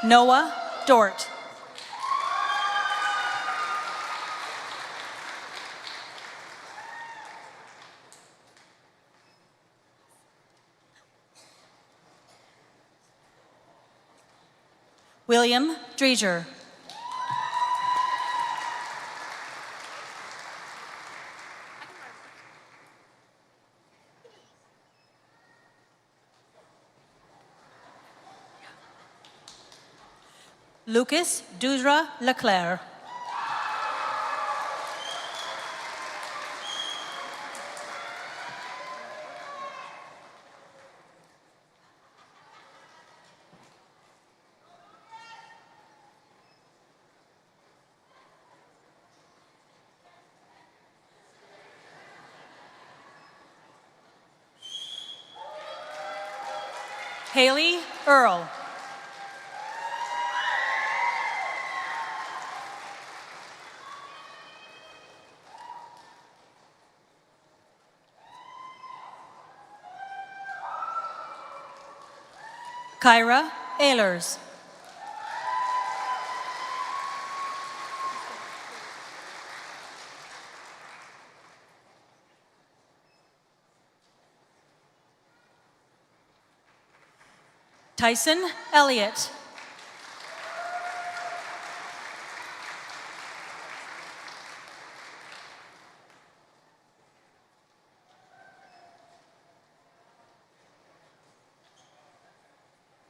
Noah Dort. William Dreger. Lucas Dudra Leclerc. Haley Earl. Kyra Ehlers. Tyson Elliott.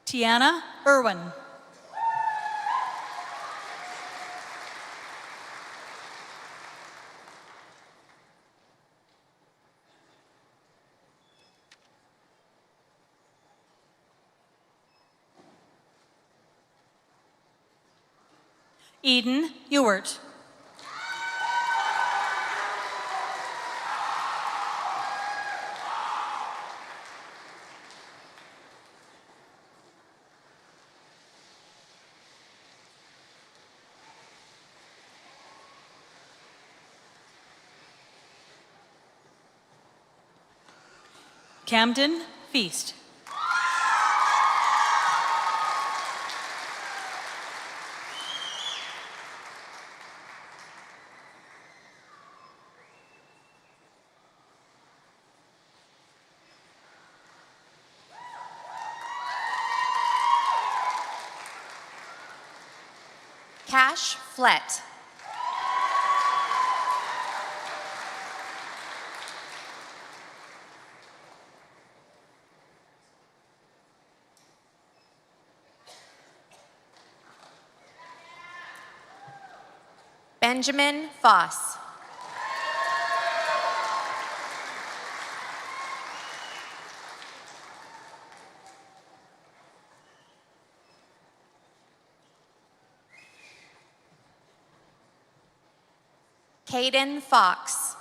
Tiana Irwin. Eden Ewart. Camden Feast. Cash Flett. Benjamin Foss. Caden Fox.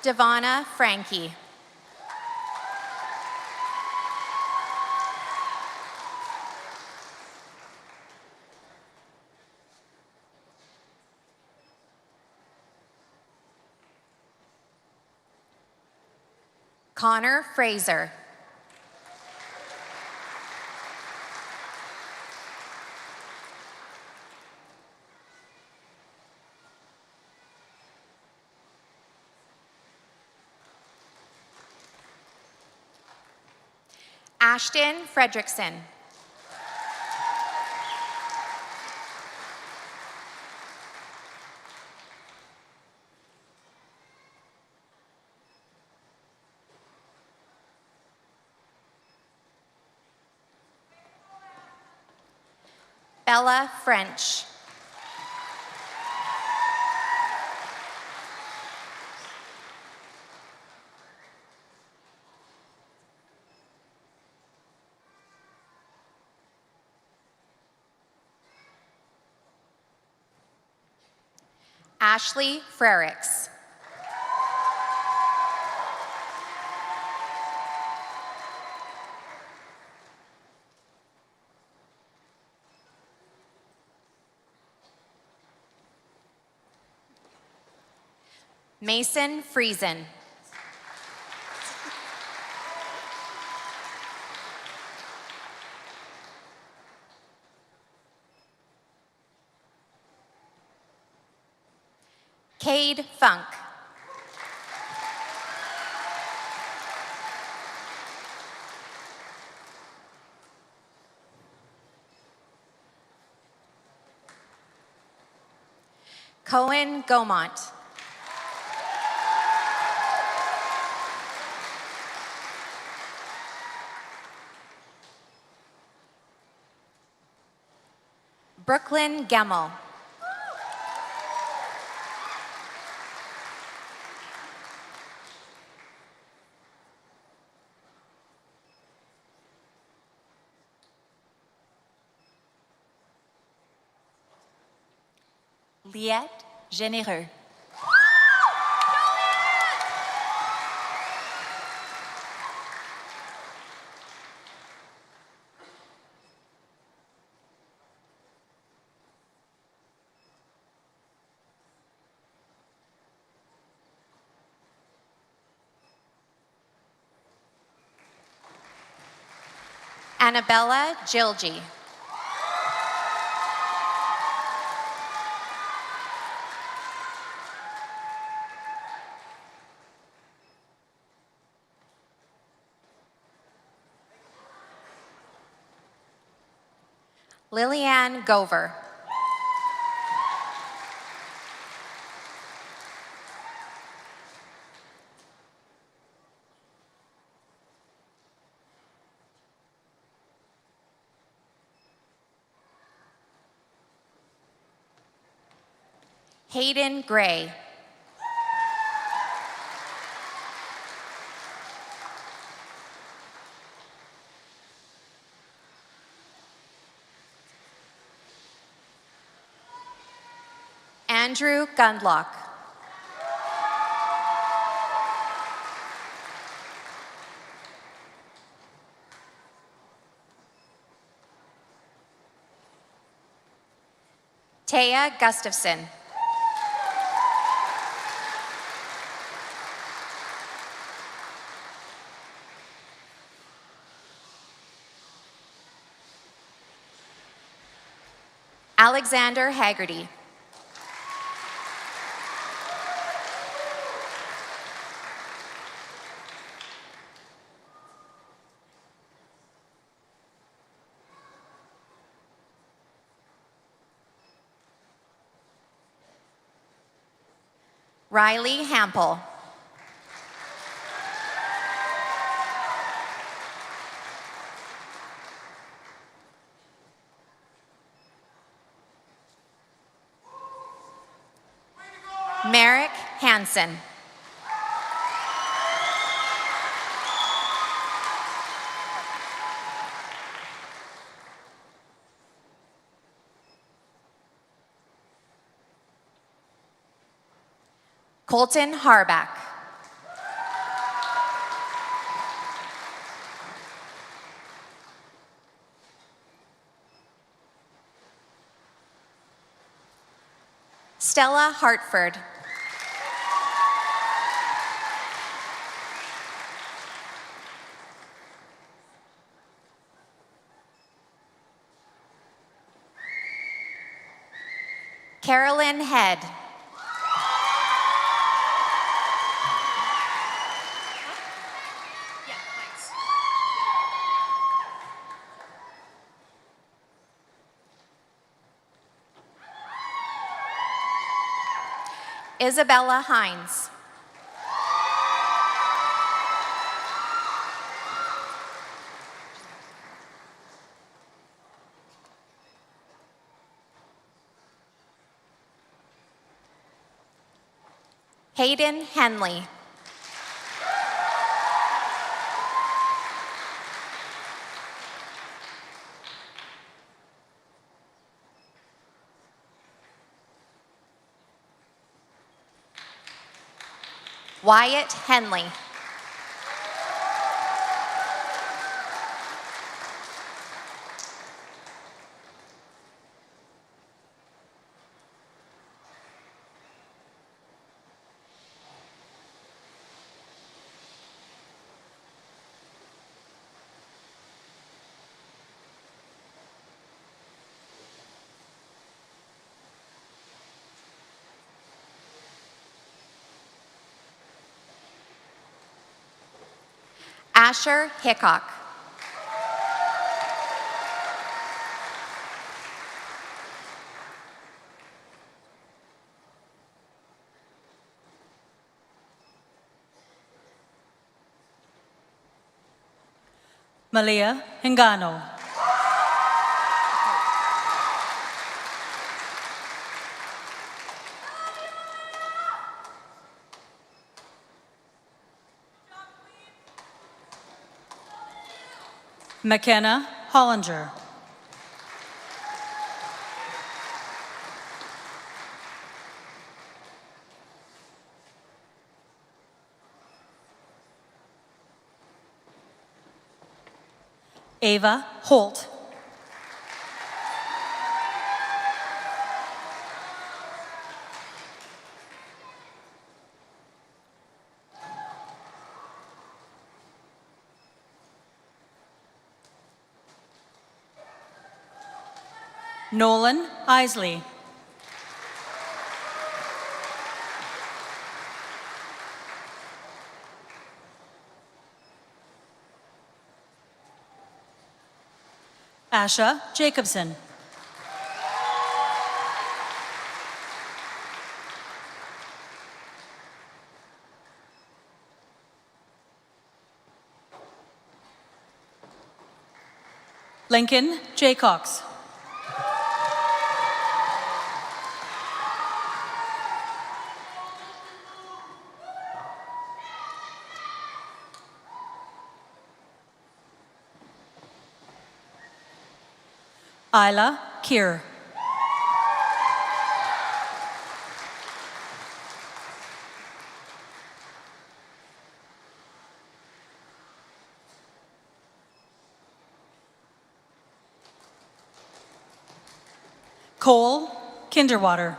Devonna Frankie. Connor Fraser. Ashton Fredrickson. Bella French. Ashley Frericks. Mason Friesen. Cade Funk. Cohen Gomont. Brooklyn Gemmel. Liette Généreux. Annabella Gilgi. Lillian Gover. Hayden Gray. Andrew Gundlock. Taya Gustafson. Alexander Haggerty. Riley Hampel. Merrick Hansen. Colton Harback. Stella Hartford. Carolyn Head. Isabella Hines. Hayden Henley. Wyatt Henley. Asher Hickok. Malia Hingano. McKenna Hollinger. Ava Holt. Nolan Isley. Asha Jacobson. Lincoln Jaycox. Isla Kier. Cole Kinderwater.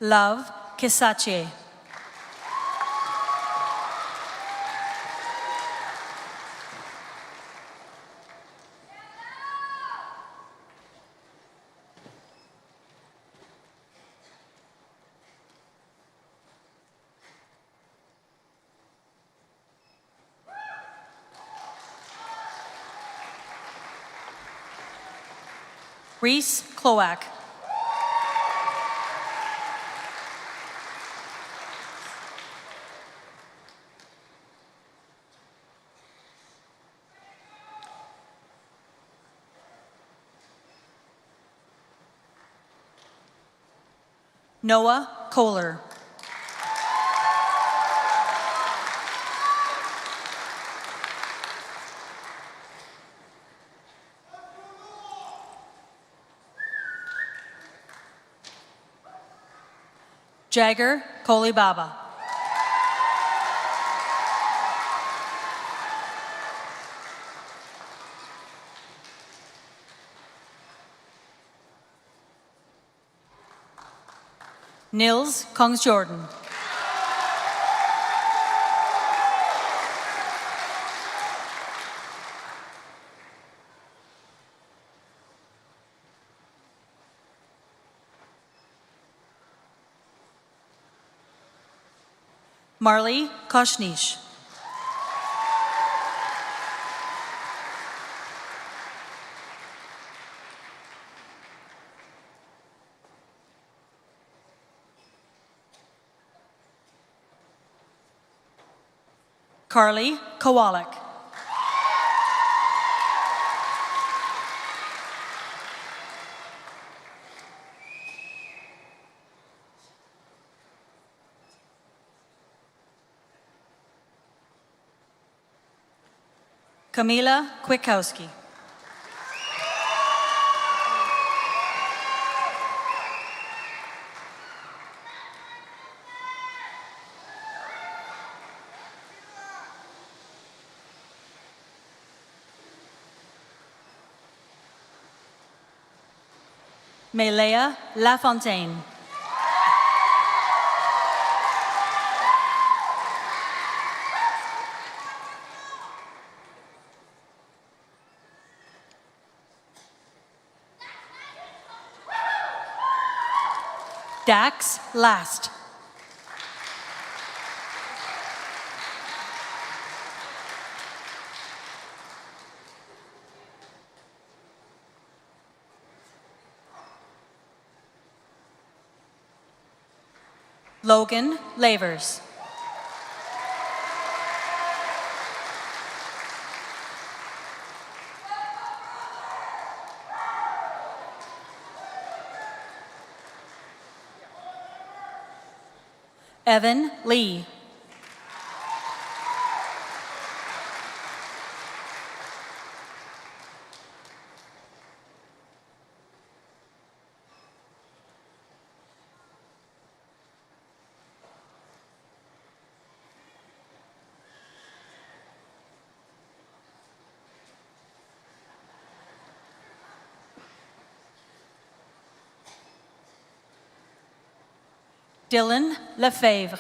Love Kisache. Reese Cloak. Noah Kohler. Jagger Kolibaba. Nils Kongs Jordan. Marley Koshnish. Carly Kowalik. Camila Kwiatkowski. Melea Lafontaine. Dax Last. Logan Lavers. Evan Lee. Dylan Lefebvre.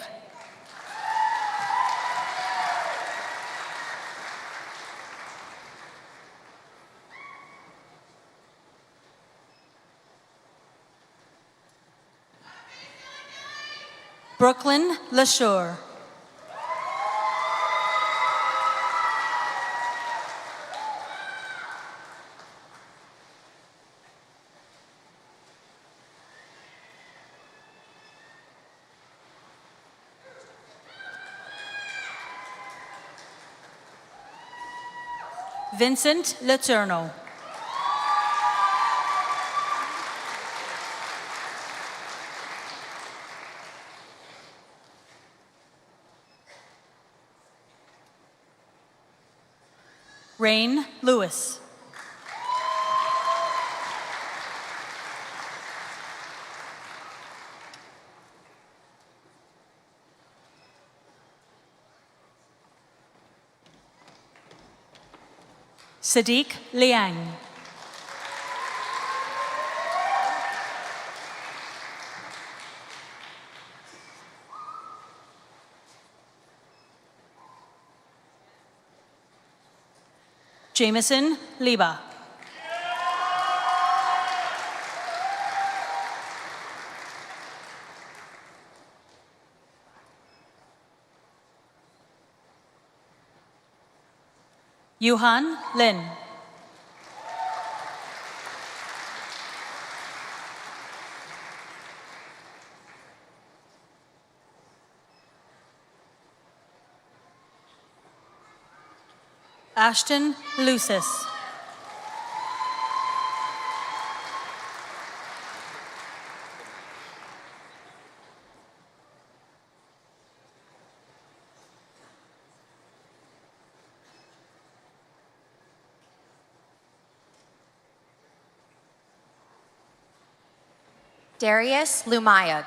Brooklyn LaSure. Vincent Letourneau. Rain Lewis. Sadiq Liang. Jameson Liba. Yuhan Lin. Ashton Lucis. Darius Lumayag.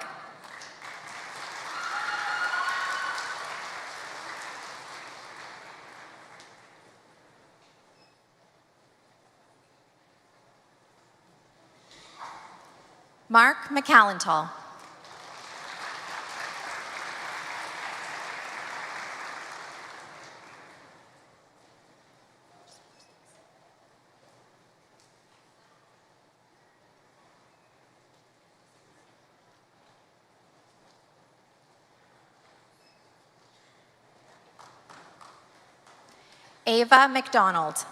Mark McCallantal. Ava McDonald.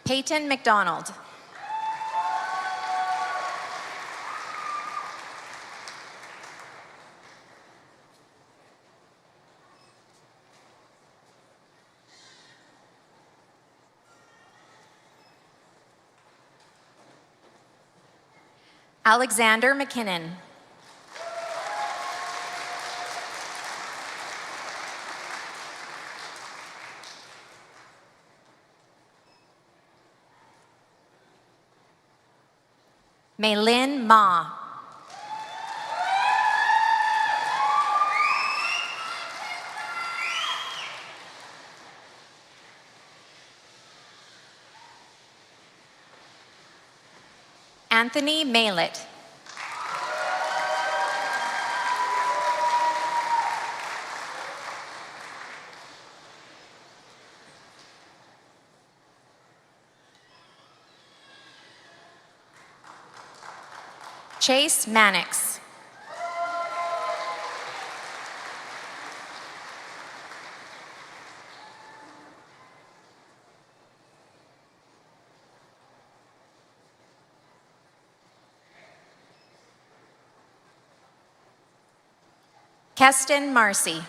Peyton McDonald. Alexander McKinnon. Maylin Ma. Anthony Maylett. Chase Mannix. Keston Marcy.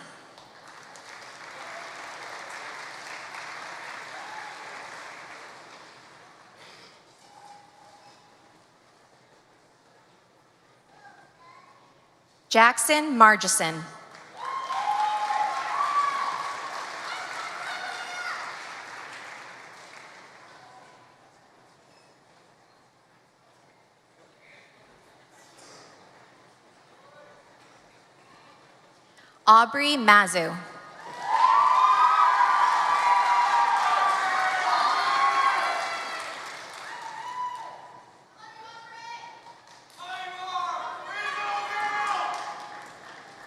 Jackson Margison. Aubrey Mazu.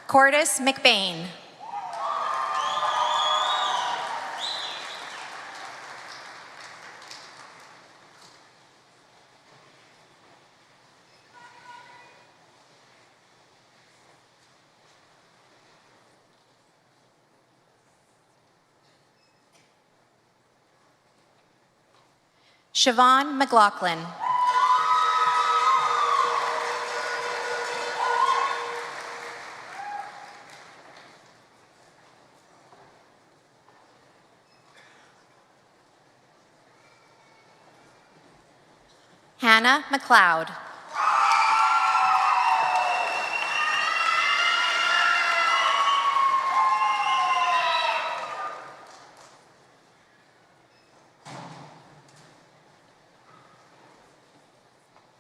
Cordis McBain. Siobhan McLaughlin. Hannah McLeod.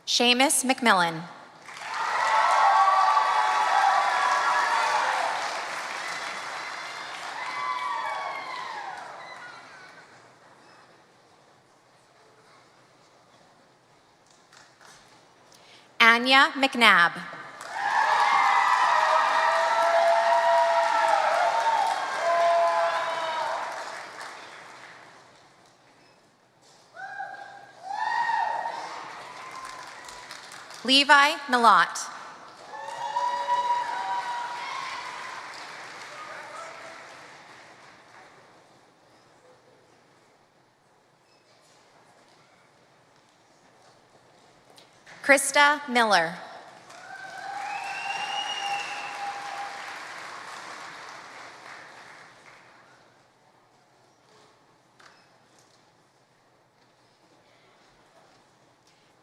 Seamus McMillan. Anya McNabb. Levi Milot. Krista Miller.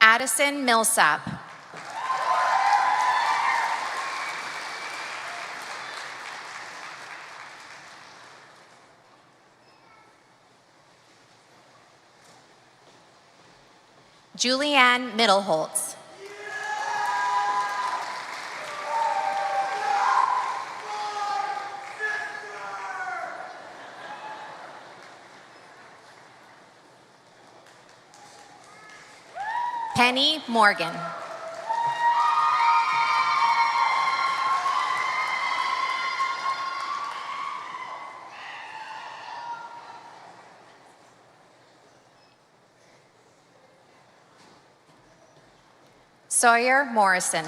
Addison Millsap. Julianne Middleholtz. Penny Morgan. Sawyer Morrison.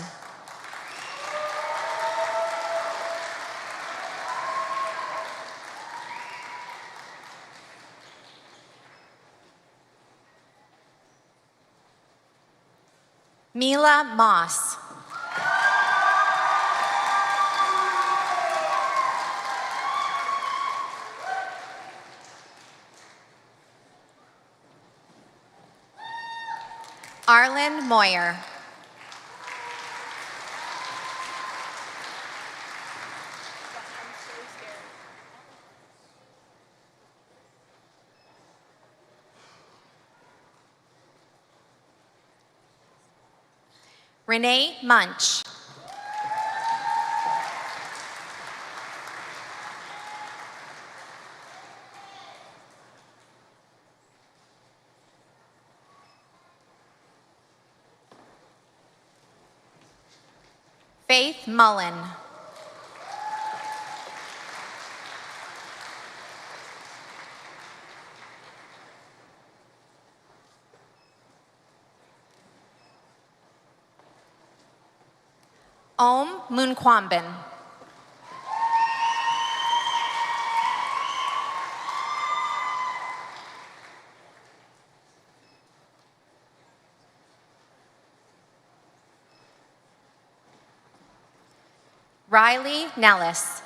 Mila Moss. Arlen Moyer. Renee Munch. Faith Mullen. Om Munkwambin. Riley Nellis.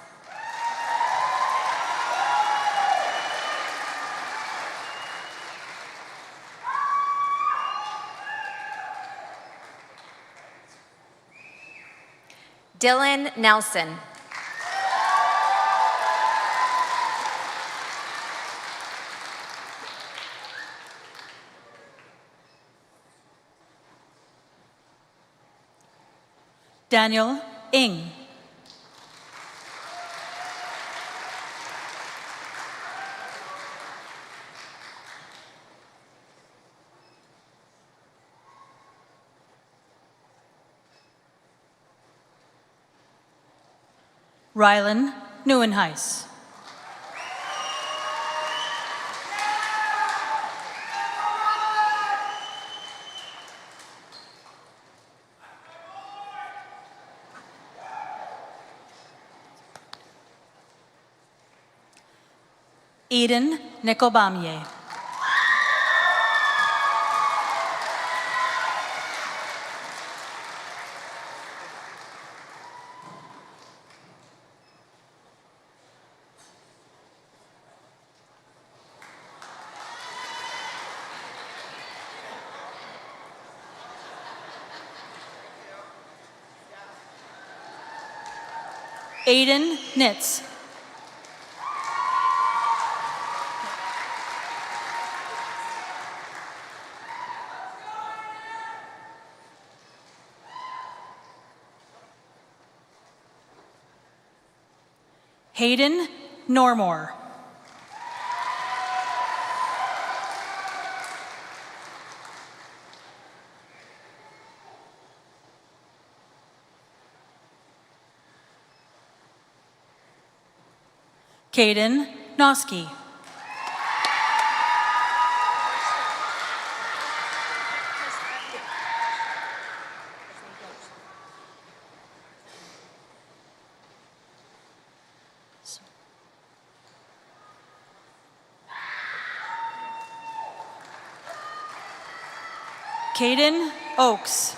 Dylan Nelson. Daniel Ing. Rylan Neuenhuis. Eden Nicobamier. Aiden Nitz. Hayden Normore. Caden Noski. Caden Oaks.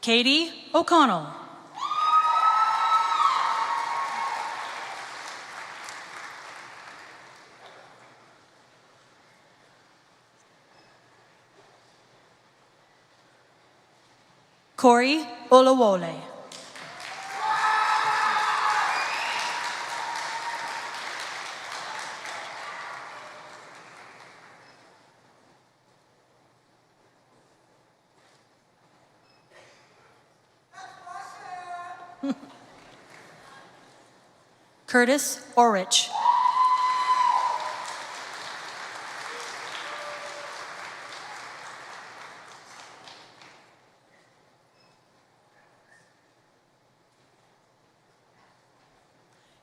Katie O'Connell. Corey Olawole. Curtis Orrich.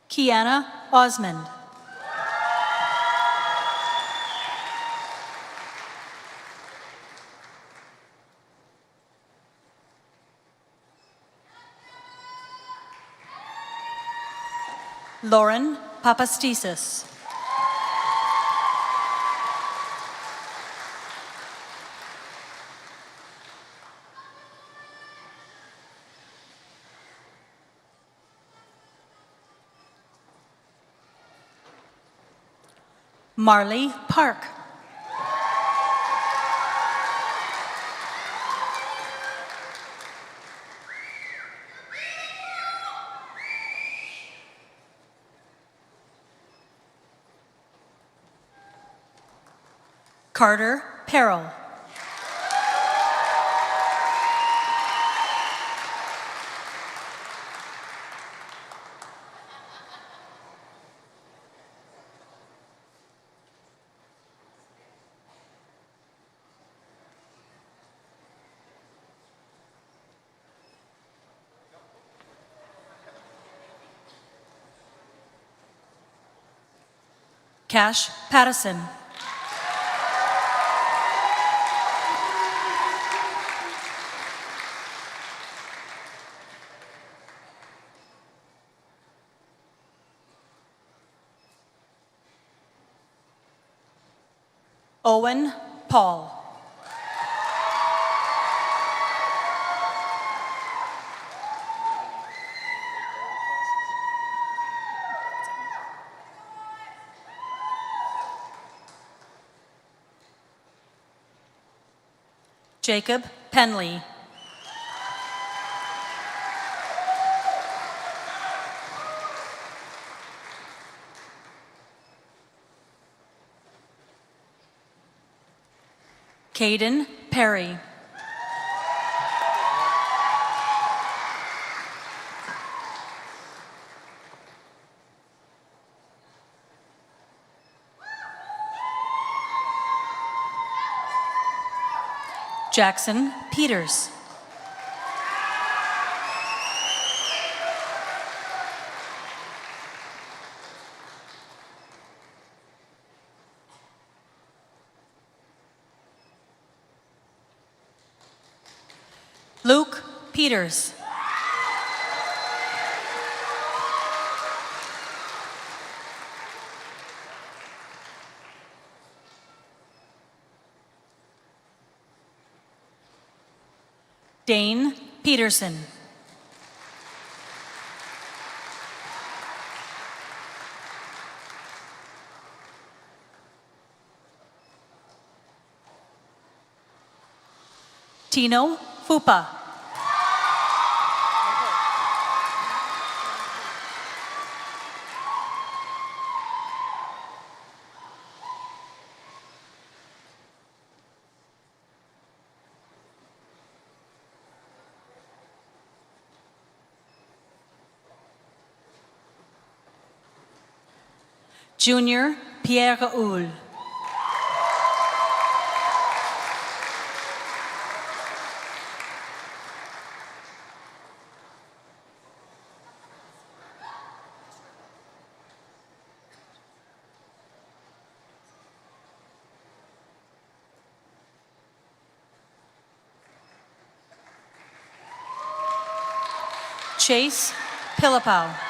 Kiana Osmond. Lauren Papastisis. Marley Park. Carter Perrell. Cash Pattison. Owen Paul. Jacob Penley. Caden Perry. Jackson Peters. Luke Peters. Dane Peterson. Tino Fupa. Junior Pierre Raoul. Chase Pillipau.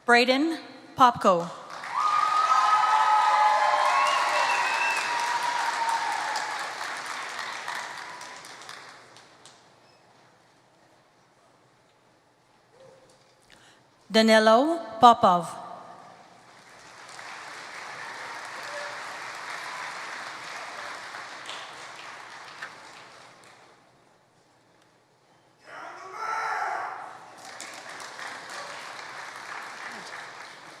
Braden Popko. Danilo Popov.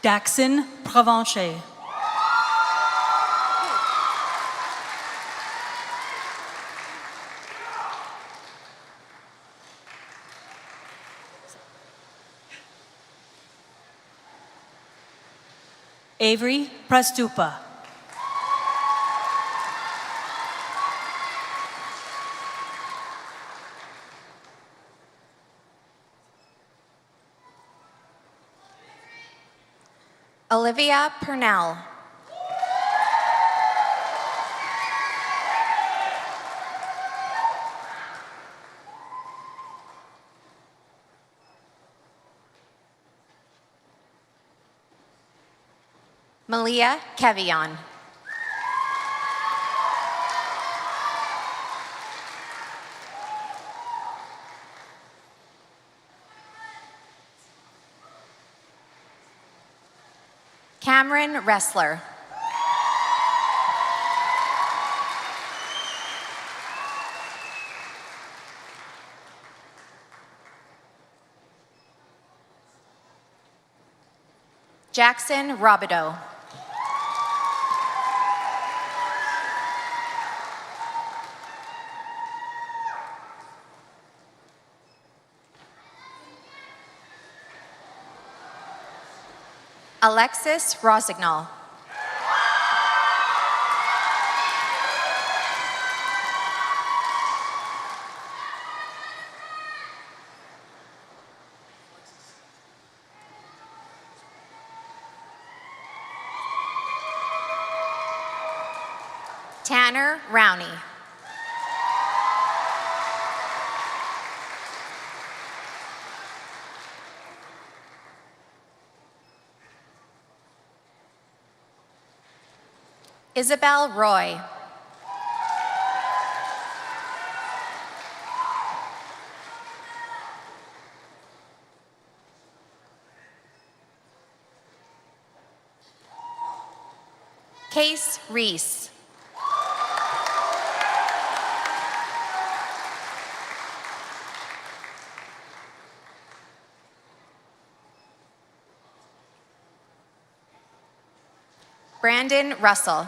Daxon Provencher. Avery Prastupa. Olivia Purnell. Malia Kevion. Cameron Wrestler. Jackson Robideau. Alexis Rosignol. Tanner Rowney. Isabel Roy. Case Reese. Brandon Russell.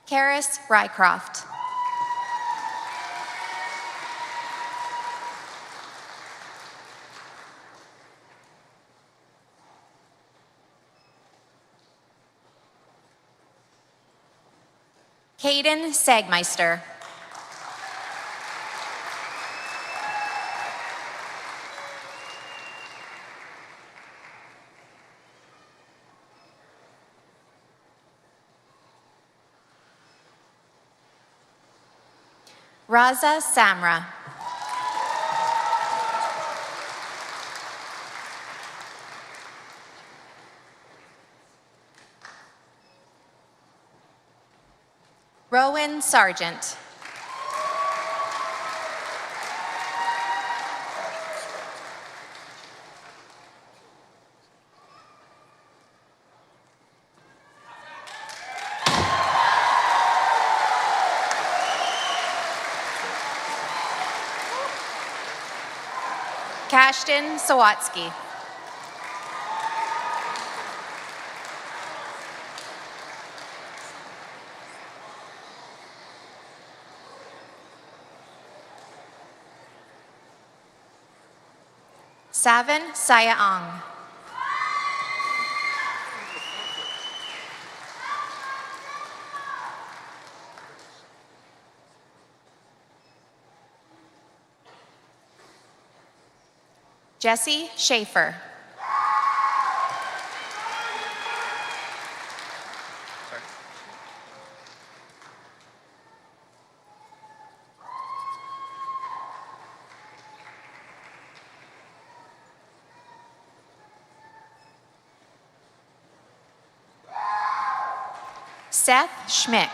Karis Rycroft. Caden Sagmeister. Raza Samra. Rowan Sargent. Kashton Sawatsky. Savin Sayaong. Jesse Schaefer. Seth Schmick.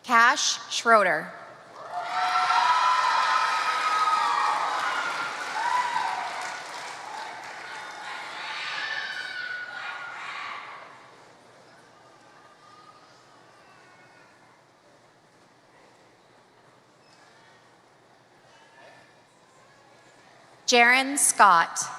Cash Schroeder. Jaron Scott.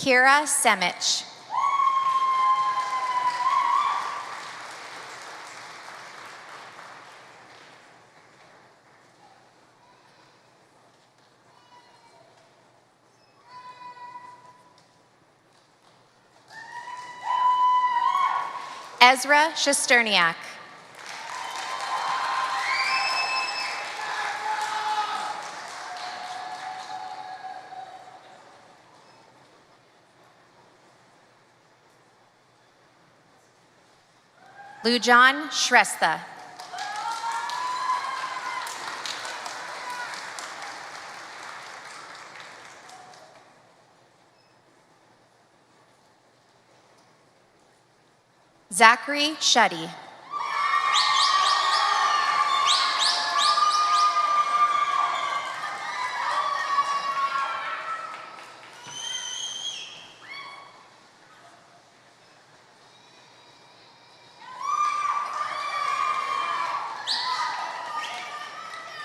Kira Semich. Ezra Shesterniak. Lujan Shrestha. Zachary Shuddy.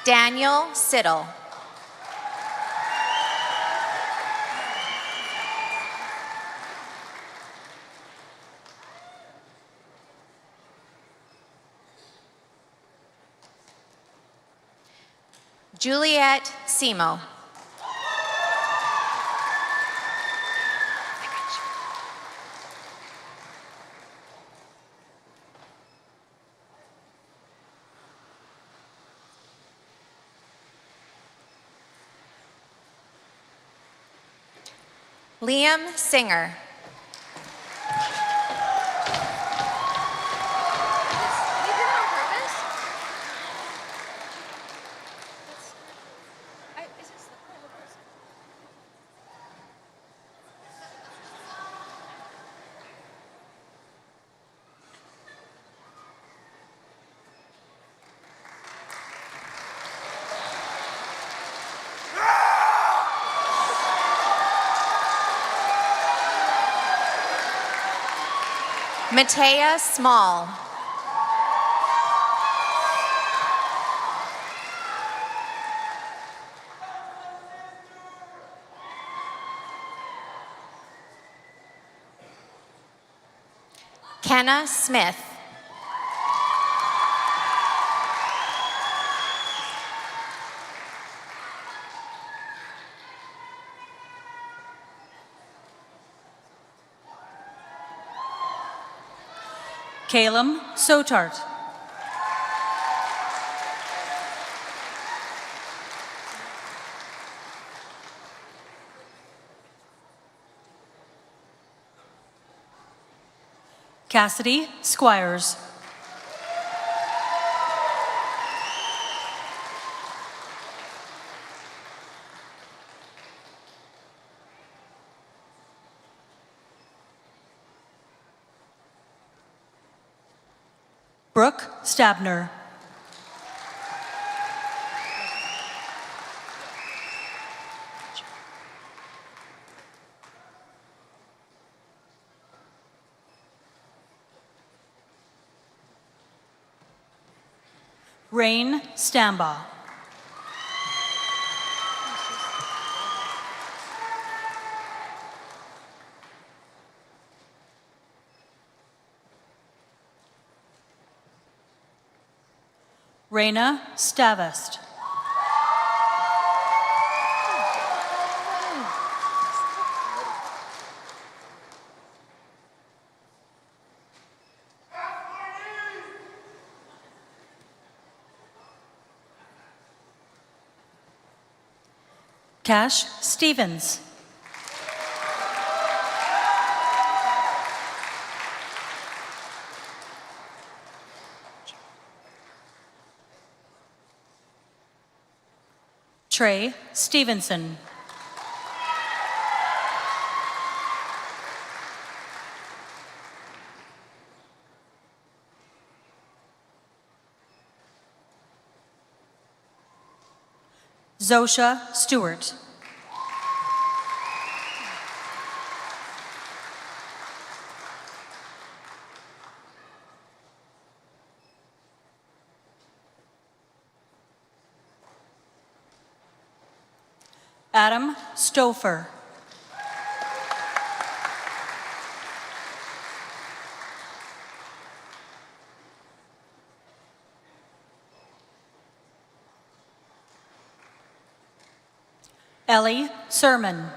Daniel Siddle. Juliet Simo. Liam Singer. Matea Small. Kenna Smith. Calum Sotart. Cassidy Squires. Brooke Stabner. Rain Stambaugh. Raina Stavest. Cash Stevens. Trey Stevenson. Zosha Stewart. Adam Stouffer. Ellie Sermon.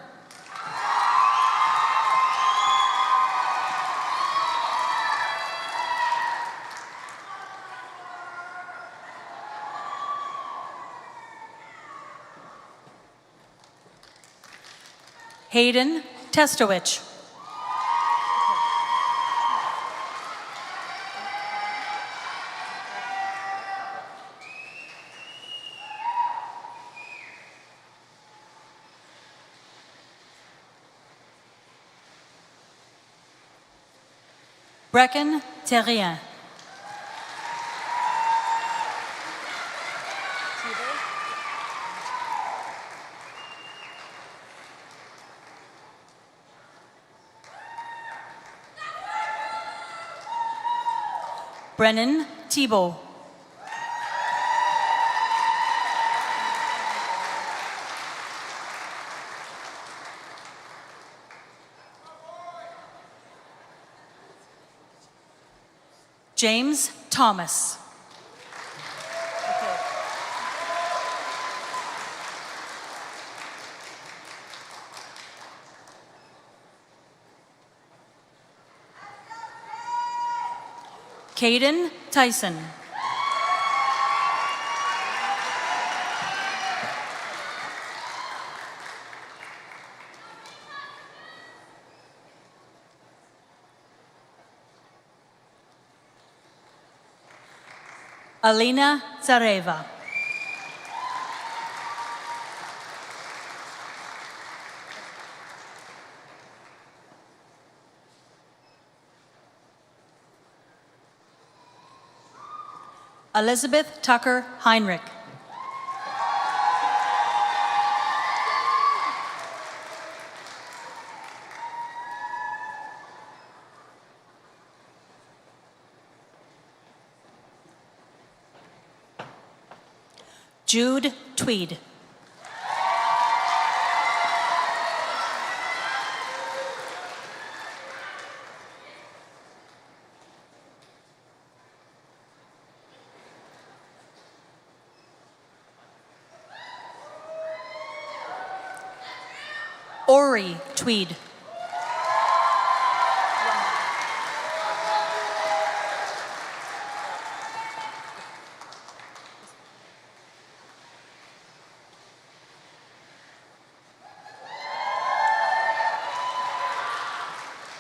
Hayden Testowich. Brecken Terrien. Brennan Thibault. James Thomas. Caden Tyson. Alina Zareva. Elizabeth Tucker Heinrich. Jude Tweed. Ori Tweed.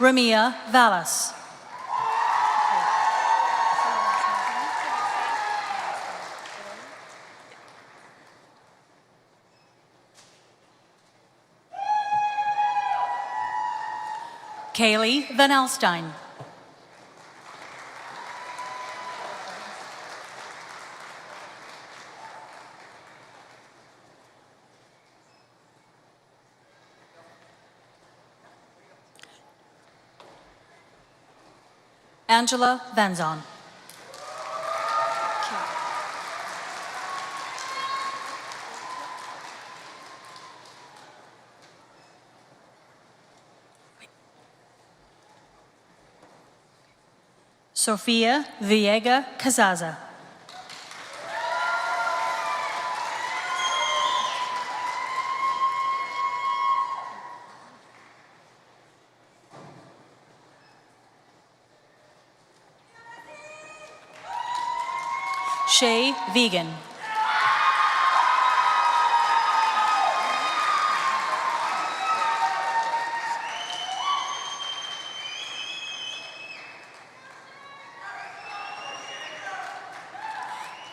Ramia Vallas. Kaylee Van Alstyne. Angela Vanzon. Sofia Viega Casaza. Shay Vegan.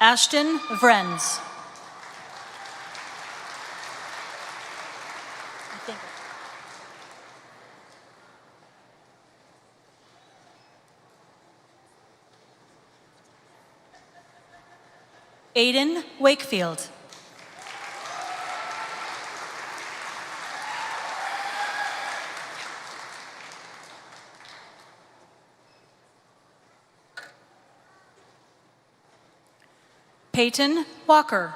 Ashton Vrenz. Aiden Wakefield. Peyton Walker.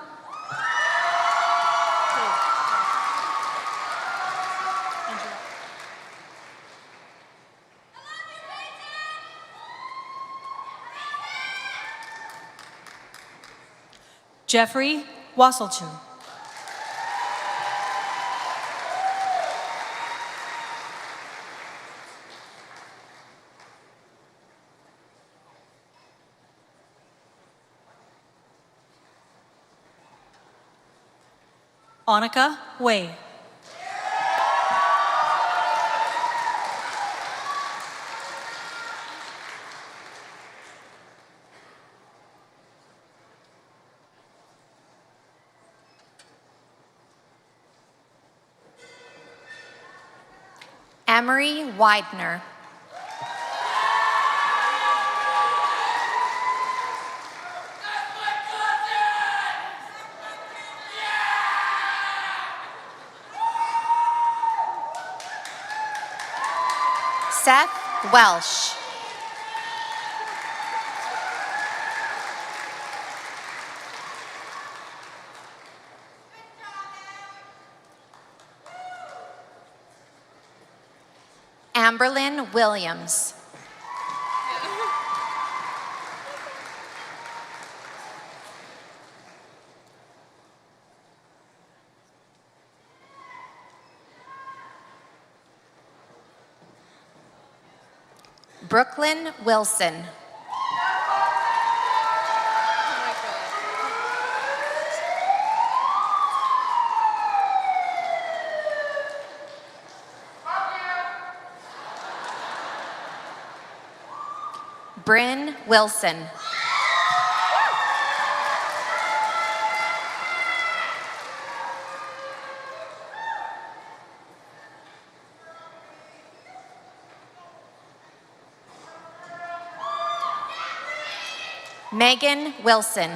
Jeffrey Wasselchu. Annika Wei. Emery Widener. Seth Welsh. Amberlyn Williams. Brooklyn Wilson. Bryn Wilson. Megan Wilson.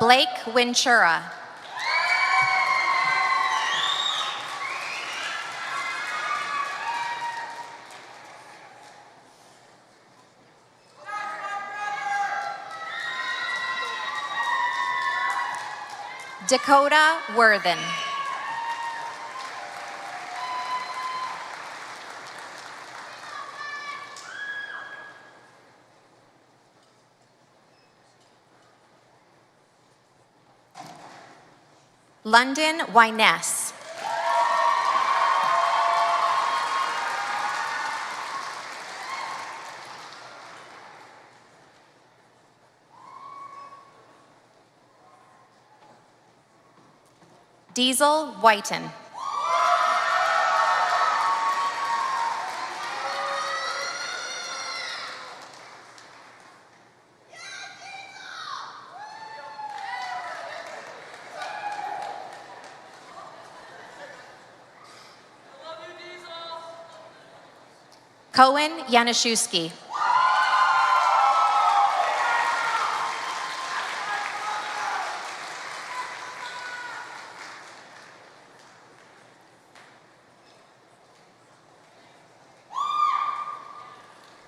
Blake Ventura. Dakota Worthen. London Wyness. Diesel Whiten. Cohen Januszewski.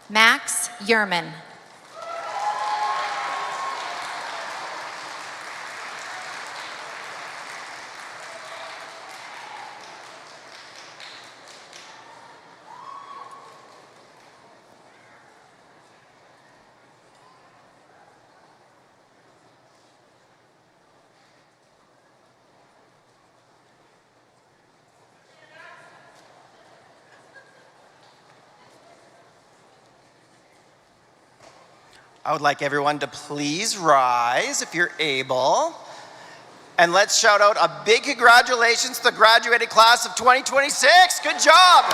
Max Yerman. I would like everyone to please rise if you're able. And let's shout out a big congratulations to the graduating class of 2026. Good job.